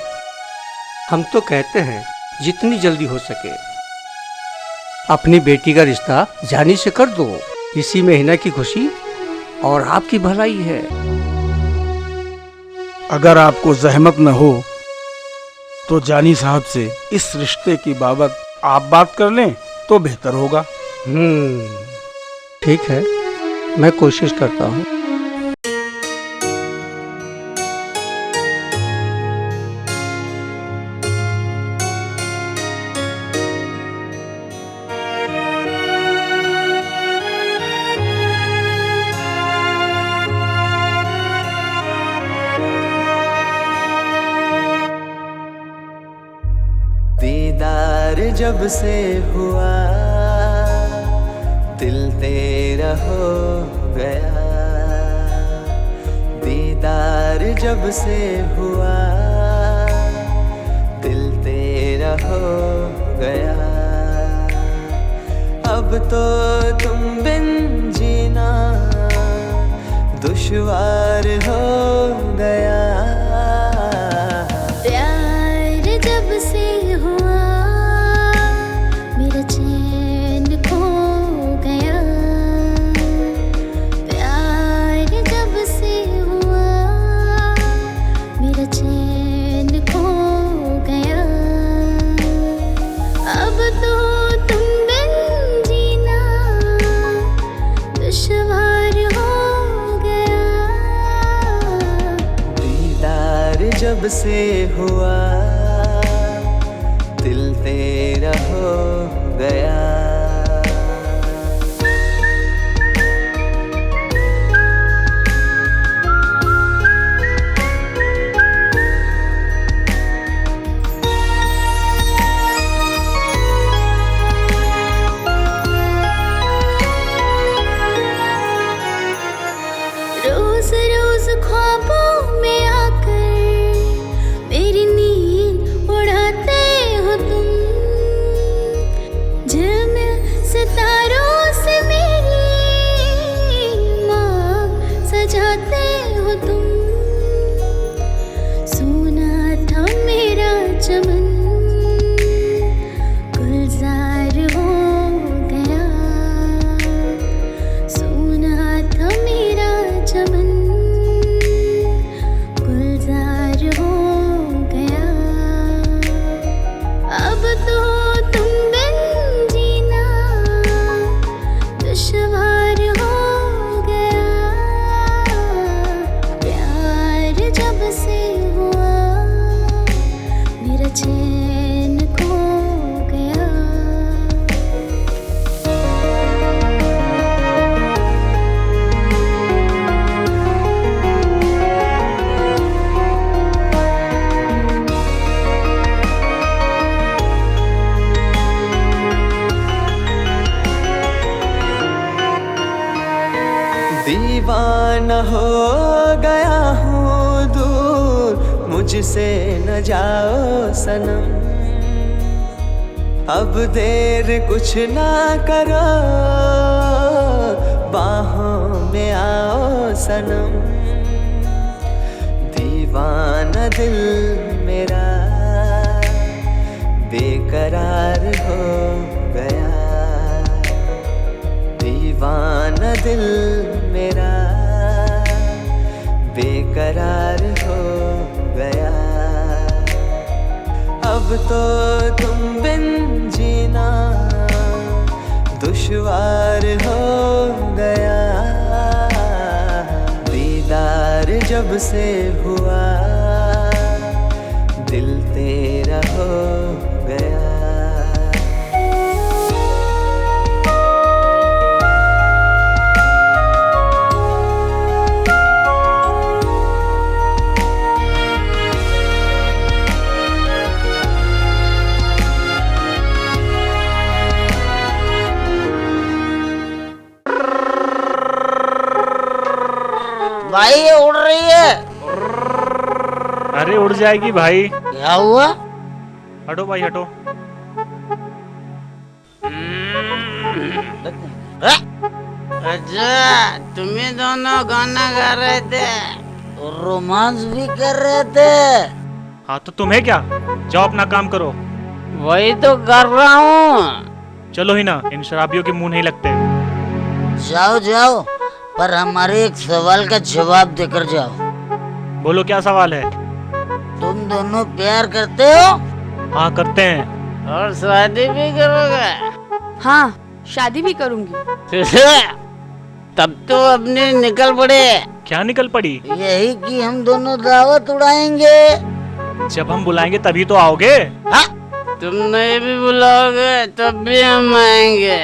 हम तो कहते हैं जितनी जल्दी हो सके अपनी बेटी का रिश्ता जानी से कर दो। इसी में हिना की खुशी और आपकी भलाई है। अगर आपको जहमत न हो तो जानी साहब से इस रिश्ते की बाबत आप बात कर लें तो बेहतर होगा। ठीक है, मैं कोशिश करता हूँ। दीदार जब से हुआ दिल तेरा हो गया। दीदार जब से हुआ दिल तेरा हो गया। अब तो तुम बिन जीना दुश्वार हो गया। जब से हुआ दिल तेरा हो गया। रोज रोज ख्वाबों में आकर मेरी नींद उड़ाते हो तुम। झिलमिल सितारों से मेरी मांग सजाते हो तुम। सोना था मेरा चमन गुलजार हो गया। सोना था मेरा चमन गुलजार हो गया। अब तो तुम बिन जीना दुश्वार हो गया। प्यार जब से हुआ चैन खो गया। दीवाना हो गया हूँ दूर, मुझसे न जाओ सनम। अब देर कुछ ना करो, बाहों में आओ सनम। दीवाना दिल मेरा बेकरार हो गया। दीवाना दिल मेरा बेकरार हो गया। अब तो तुम बिन जीना दुश्वार हो गया। दीदार जब से हुआ दिल तेरा हो गया। भाई ये उड़ रही है। अरे उड़ जाएगी भाई। क्या हुआ? हटो भाई हटो। अच्छा तुम्हें दोनों गाना गा रहे थे और रोमांस भी कर रहे थे। हाँ तो तुम्हें क्या, जाओ अपना काम करो। वही तो कर रहा हूँ। चलो ही ना, इन शराबियों के मुंह नहीं लगते। जाओ जाओ, पर हमारे एक सवाल का जवाब देकर जाओ। बोलो क्या सवाल है? तुम दोनों प्यार करते हो? हाँ करते हैं। और शादी भी करोगे? हाँ शादी भी करूंगी। तब तो अपने निकल पड़े। क्या निकल पड़ी? यही कि हम दोनों दावत उड़ाएंगे। जब हम बुलाएंगे तभी तो आओगे। हाँ? तुम नहीं भी बुलाओगे तब भी हम आएंगे।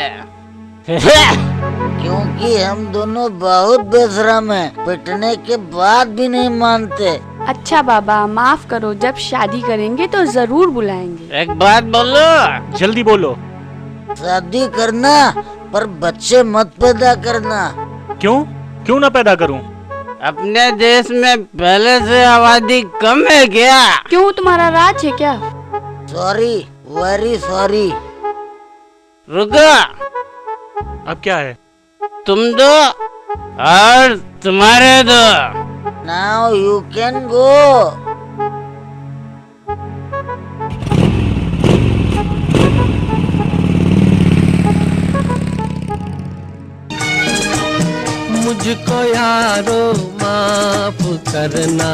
क्योंकि हम दोनों बहुत बेशरम हैं, पिटने के बाद भी नहीं मानते। अच्छा बाबा माफ करो, जब शादी करेंगे तो जरूर बुलाएंगे। एक बात बोलो। जल्दी बोलो। शादी करना पर बच्चे मत पैदा करना। क्यों? क्यों ना पैदा करूं? अपने देश में पहले से आबादी कम है क्या? क्यों तुम्हारा राज है क्या? Sorry, very sorry. रुको। अब क्या है? तुम दो और तुम्हारे दो। Now you can go. मुझको यारो माफ करना,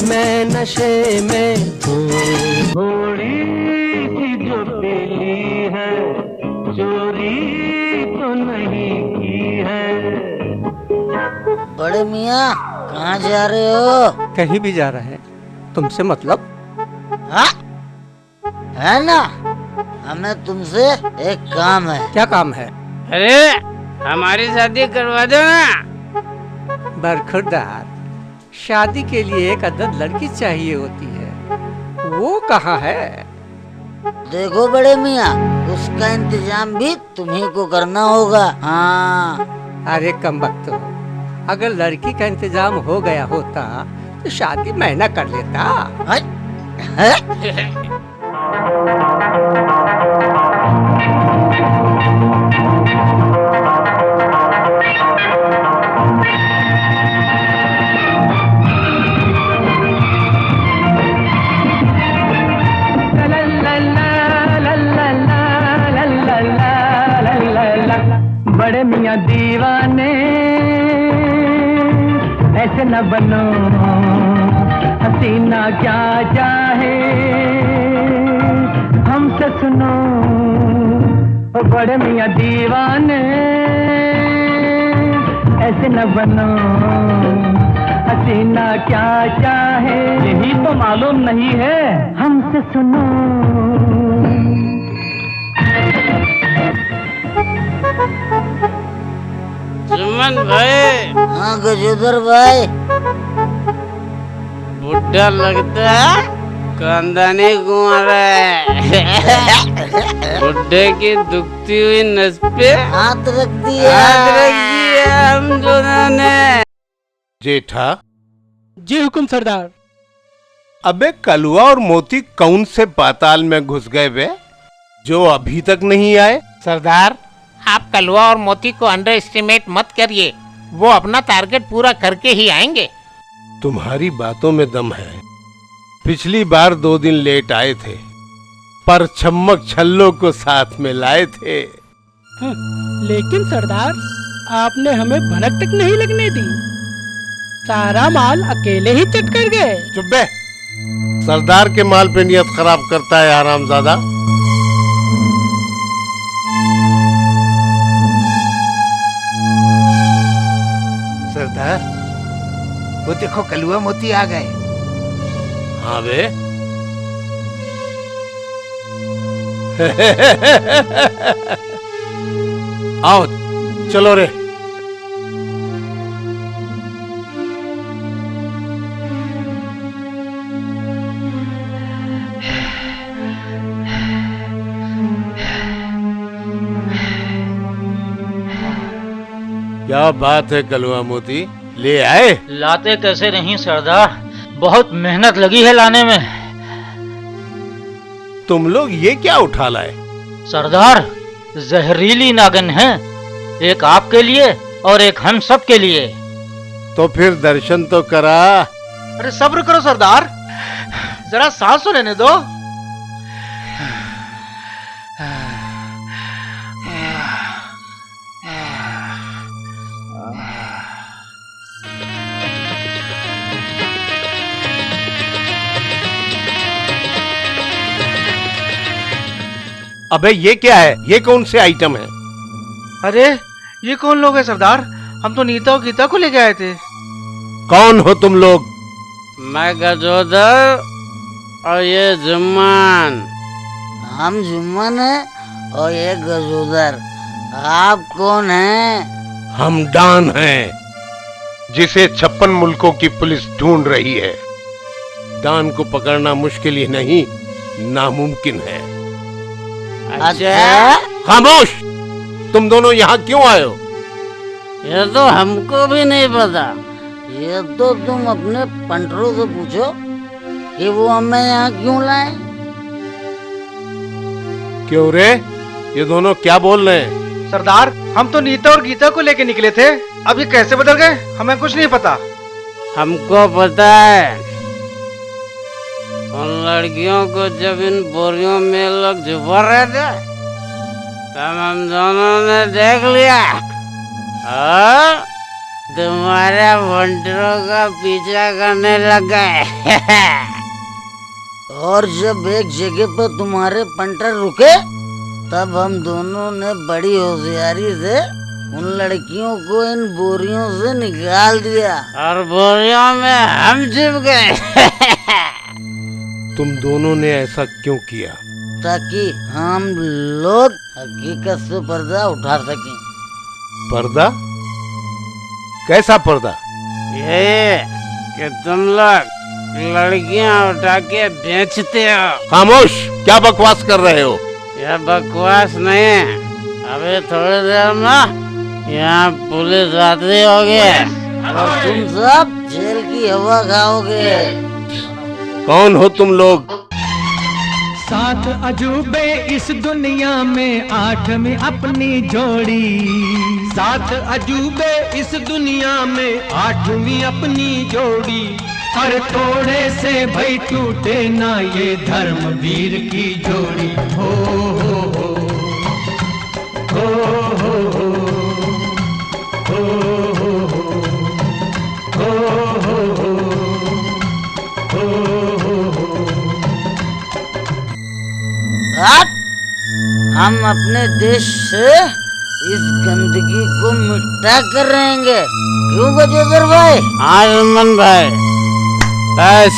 मैं नशे में हूँ। थोड़ी सी जो पीली है, चोरी तो नहीं की है। बड़े मियाँ कहाँ जा रहे हो? कहीं भी जा रहे हैं, तुमसे मतलब? हाँ? है ना, हमें तुमसे एक काम है। क्या काम है? अरे हमारी शादी करवा दो ना। बरखुरदार, शादी के लिए एक अदद लड़की चाहिए होती है, वो कहाँ है? देखो बड़े मियाँ, उसका इंतजाम भी तुम्ही को करना होगा। हाँ। अरे कमबख्त हो, अगर लड़की का इंतजाम हो गया होता तो शादी मैं न कर लेता। बड़े मियाँ दीवाने ऐसे न बनो, हसीना क्या चाहे हमसे सुनो। ओ बड़े मियाँ दीवाने ऐसे न बनो, हसीना क्या चाहे यही तो मालूम नहीं है। हमसे सुनो सुमन भाई। हाँ गजोदर भाई। बुढ़ा लगता है, खानदानी कुंवर है। बुढ़े की दुखती हुई नस पे हाथ रख दिया हम दोनों ने। जेठा। जी हुकुम सरदार। अबे कलुआ और मोती कौन से पाताल में घुस गए बे, जो अभी तक नहीं आए? सरदार, आप कलवा और मोती को अंडर एस्टिमेट मत करिए, वो अपना टारगेट पूरा करके ही आएंगे। तुम्हारी बातों में दम है। पिछली बार 2 दिन लेट आए थे, पर छम्मक छल्लों को साथ में लाए थे। लेकिन सरदार, आपने हमें भनक तक नहीं लगने दी, सारा माल अकेले ही चट कर गए। चुप बे, सरदार के माल पे नियत खराब करता है हरामजादा। सरदार, वो देखो कलुआ मोती आ गए। हाँ बे। आओ चलो रे। क्या बात है कलुआ मोती, ले आए? लाते कैसे नहीं सरदार, बहुत मेहनत लगी है लाने में। तुम लोग ये क्या उठा लाए? सरदार, जहरीली नागिन है, एक आपके लिए और एक हम सब के लिए। तो फिर दर्शन तो करा। अरे सब्र करो सरदार, जरा सांस तो लेने दो। अबे ये क्या है, ये कौन से आइटम है? अरे ये कौन लोग हैं सरदार, हम तो नीता और गीता को लेके आए थे। कौन हो तुम लोग? मैं गजोदर और ये जुम्मन। हम जुम्मन है और ये गजोदर। आप कौन हैं? हम डॉन हैं, जिसे 56 मुल्कों की पुलिस ढूंढ रही है। डॉन को पकड़ना मुश्किल ही नहीं, नामुमकिन है। अच्छा? खामोश! तुम दोनों यहाँ क्यों आए हो? ये तो हमको भी नहीं पता। ये तो तुम अपने पंटरों से पूछो कि वो हमें यहाँ क्यों लाए। क्यों रे, ये दोनों क्या बोल रहे हैं? सरदार, हम तो नीता और गीता को लेके निकले थे, अब ये कैसे बदल गए हमें कुछ नहीं पता। हमको पता है, उन लड़कियों को जब इन बोरियों में लोग छुपा रहे थे तब हम दोनों ने देख लिया और तुम्हारे वंटरों का पीछा करने लग गए। और जब एक जगह पर तुम्हारे पंटर रुके तब हम दोनों ने बड़ी होशियारी से उन लड़कियों को इन बोरियों से निकाल दिया और बोरियों में हम छिप गए। तुम दोनों ने ऐसा क्यों किया? ताकि हम लोग हकीकत से पर्दा उठा सकें। पर्दा? कैसा पर्दा? ये कि तुम लोग लड़कियां उठा के बेचते हो। खामोश! क्या बकवास कर रहे हो? यह बकवास नहीं है, अभी थोड़ी देर में यहाँ पुलिस आती होगी और तुम सब जेल की हवा खाओगे। कौन हो तुम लोग? 7 अजूबे इस दुनिया में, 8वीं अपनी जोड़ी। 7 अजूबे इस दुनिया में, 8वीं अपनी जोड़ी। हर तोड़े से भाई टूटे ना ये धर्मवीर की जोड़ी। हो हो हो हो हो हो हो हो हो हो। हम अपने देश से इस गंदगी को मिटा कर रहेंगे। क्यों गजेंद्र भाई? हाँ सलमान भाई, बस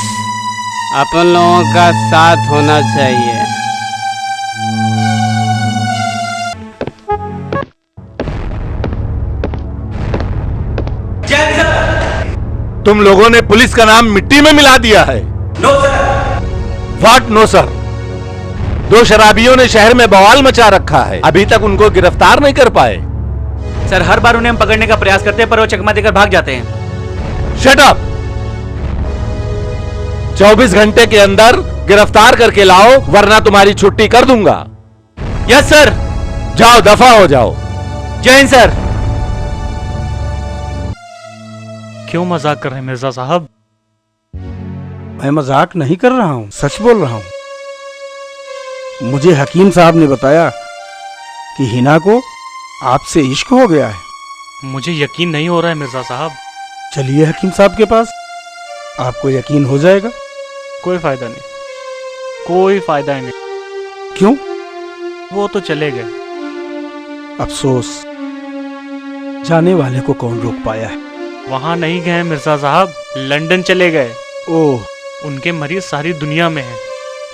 अपन लोगों का साथ होना चाहिए। तुम लोगों ने पुलिस का नाम मिट्टी में मिला दिया है। No sir. What no sir? 2 शराबियों ने शहर में बवाल मचा रखा है, अभी तक उनको गिरफ्तार नहीं कर पाए। सर हर बार उन्हें हम पकड़ने का प्रयास करते हैं पर वो चकमा देकर भाग जाते हैं। Shut up! 24 घंटे के अंदर गिरफ्तार करके लाओ वरना तुम्हारी छुट्टी कर दूंगा। Yes sir. जाओ दफा हो जाओ। जय हिंद सर। क्यों मजाक कर रहे हैं मिर्जा साहब? मैं मजाक नहीं कर रहा हूँ, सच बोल रहा हूँ। मुझे हकीम साहब ने बताया कि हिना को आपसे इश्क हो गया है। मुझे यकीन नहीं हो रहा है मिर्जा साहब। चलिए हकीम साहब के पास, आपको यकीन हो जाएगा। कोई फायदा नहीं, कोई फायदा नहीं। क्यों? वो तो चले गए। अफसोस, जाने वाले को कौन रोक पाया है। वहां नहीं गए मिर्जा साहब, लंदन चले गए। ओह, उनके मरीज सारी दुनिया में है,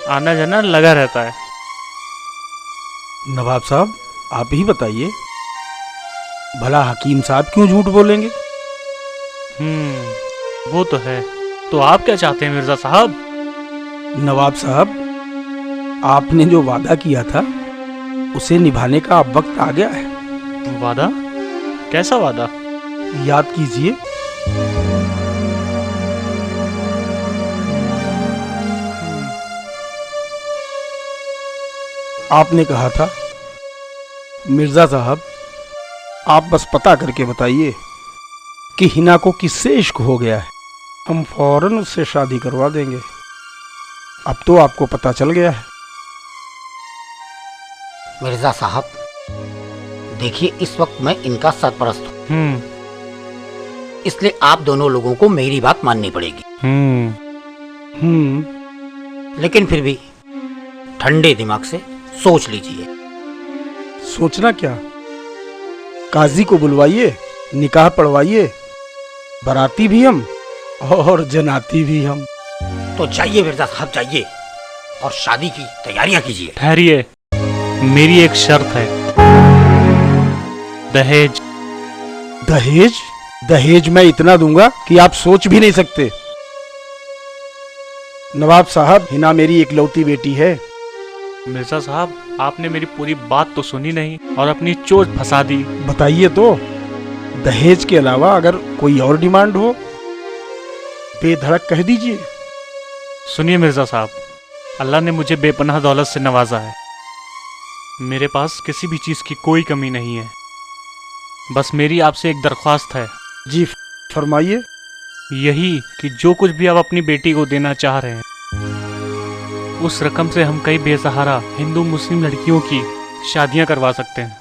आना जाना लगा रहता है। नवाब साहब आप ही बताइए, भला हकीम साहब क्यों झूठ बोलेंगे? वो तो है। तो आप क्या चाहते हैं मिर्जा साहब? नवाब साहब, आपने जो वादा किया था उसे निभाने का अब वक्त आ गया है। वादा? कैसा वादा? याद कीजिए। आपने कहा था, मिर्जा साहब आप बस पता करके बताइए कि हिना को किससे इश्क हो गया है, हम फौरन उससे शादी करवा देंगे। अब तो आपको पता चल गया है। मिर्जा साहब देखिए, इस वक्त मैं इनका सरपरस्त हूँ, इसलिए आप दोनों लोगों को मेरी बात माननी पड़ेगी। लेकिन फिर भी ठंडे दिमाग से सोच लीजिए। सोचना क्या, काजी को बुलवाइए, निकाह पढ़वाइए, बाराती भी हम और जनाती भी हम। तो जाइए मिर्जा साहब, जाइए और शादी की तैयारियां कीजिए। ठहरिए, मेरी एक शर्त है। दहेज। दहेज? दहेज मैं इतना दूंगा कि आप सोच भी नहीं सकते। नवाब साहब, हिना मेरी इकलौती बेटी है। मिर्जा साहब आपने मेरी पूरी बात तो सुनी नहीं और अपनी चोट फंसा दी। बताइए तो, दहेज के अलावा अगर कोई और डिमांड हो बेधड़क कह दीजिए। सुनिए मिर्जा साहब, अल्लाह ने मुझे बेपनाह दौलत से नवाजा है। मेरे पास किसी भी चीज की कोई कमी नहीं है। बस मेरी आपसे एक दरख्वास्त है। जी फरमाइए। यही कि जो कुछ भी आप अपनी बेटी को देना चाह रहे हैं, उस रकम से हम कई बेसहारा हिंदू मुस्लिम लड़कियों की शादियां करवा सकते हैं।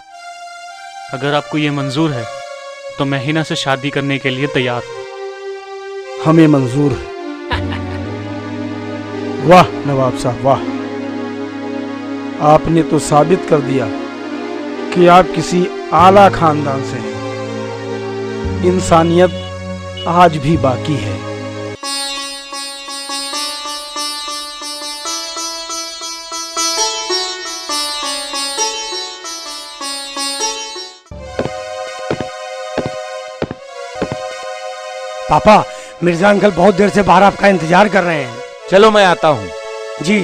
अगर आपको ये मंजूर है तो मैं हिना से शादी करने के लिए तैयार हूं। हमें मंजूर है। वाह नवाब साहब वाह, आपने तो साबित कर दिया कि आप किसी आला खानदान से हैं। इंसानियत आज भी बाकी है। पापा, मिर्जा अंकल बहुत देर से बाहर आपका इंतजार कर रहे हैं। चलो मैं आता हूँ। जी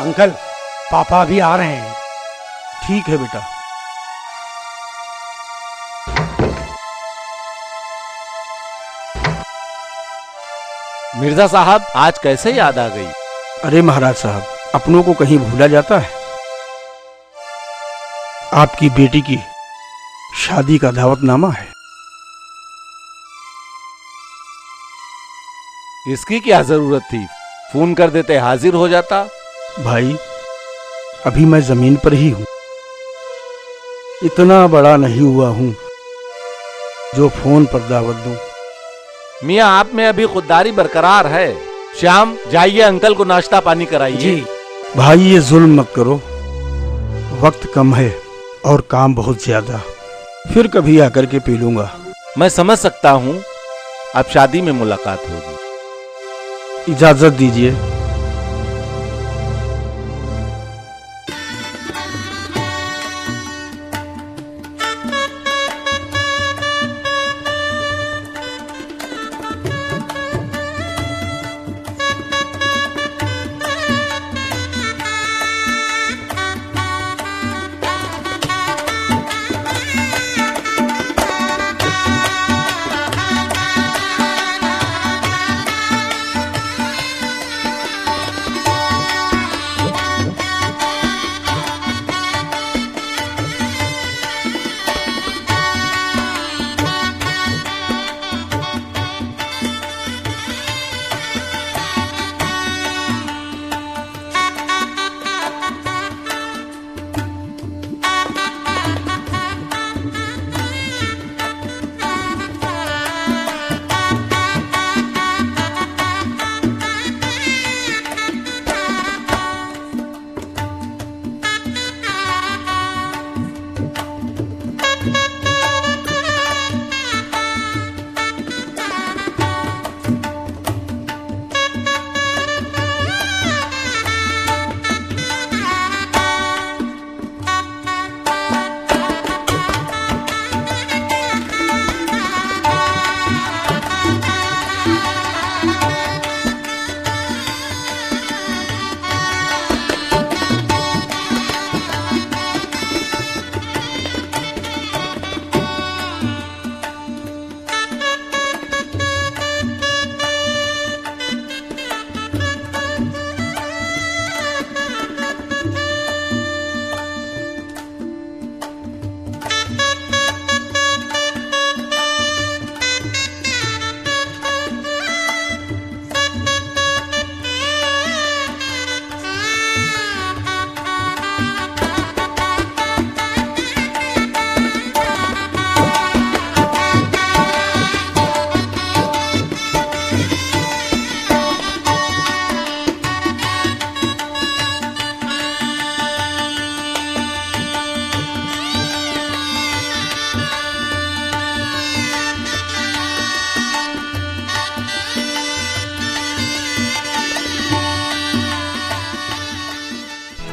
अंकल, पापा अभी आ रहे हैं। ठीक है बेटा। मिर्जा साहब आज कैसे याद आ गई? अरे महाराज साहब, अपनों को कहीं भूला जाता है। आपकी बेटी की शादी का दावतनामा है। इसकी क्या जरूरत थी? फोन कर देते, हाजिर हो जाता। भाई अभी मैं जमीन पर ही हूं, इतना बड़ा नहीं हुआ हूं जो फोन पर दावत दूं। मियाँ आप में अभी खुददारी बरकरार है। श्याम जाइए अंकल को नाश्ता पानी कराइए। जी भाई, ये जुल्म मत करो, वक्त कम है और काम बहुत ज्यादा, फिर कभी आकर के पी लूंगा। मैं समझ सकता हूँ, अब शादी में मुलाकात होगी। इजाजत दीजिए।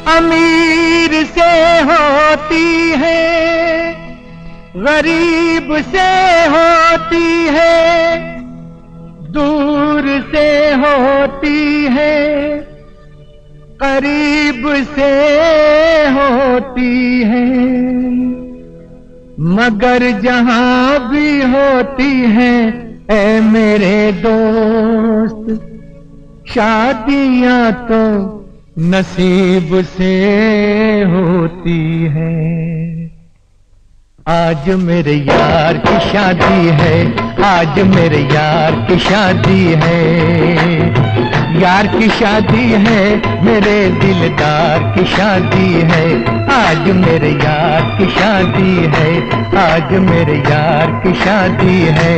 अमीर से होती है, गरीब से होती है, दूर से होती है, करीब से होती है, मगर जहां भी होती है ऐ मेरे दोस्त, शादियां तो नसीब से होती है। आज मेरे यार की शादी है, आज मेरे यार की शादी है, यार की शादी है, मेरे दिलदार की शादी है, आज मेरे यार की शादी है, आज मेरे यार की शादी है।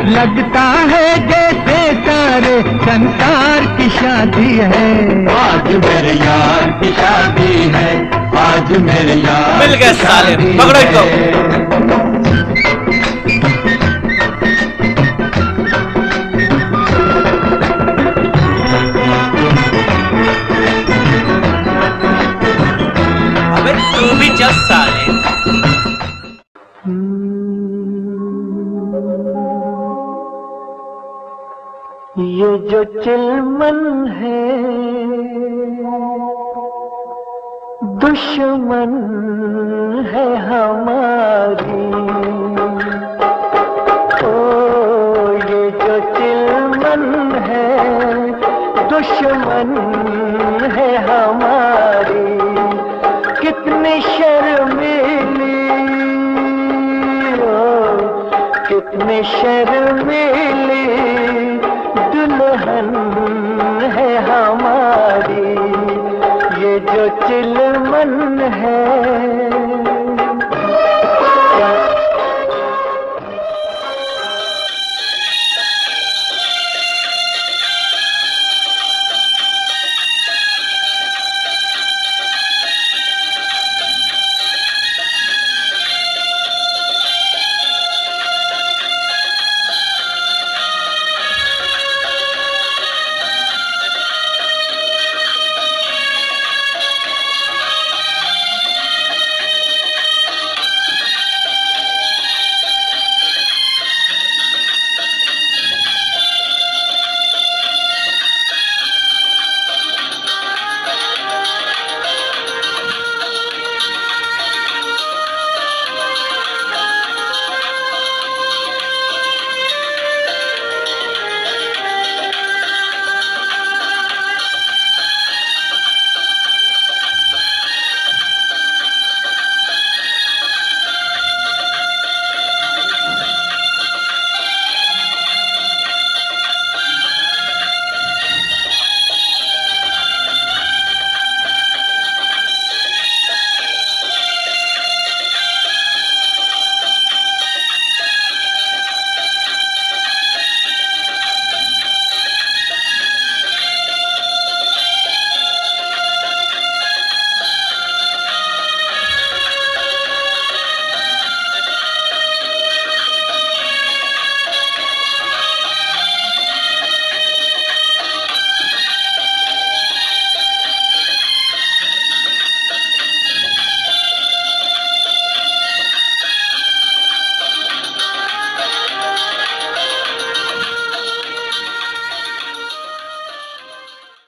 लगता है जैसे सारे संसार की शादी है, आज मेरे यार की शादी है, आज मेरे यार मिल गए साले, पकड़ो इनको। अबे तू भी चल साले। ये जो चिलमन है दुश्मन है हमारी, ओ ये जो चिलमन है दुश्मन है हमारी, कितनी शर्मीली, ओ कितनी शर्मीली दुल्हन है हमारी, ये जो चिलमन है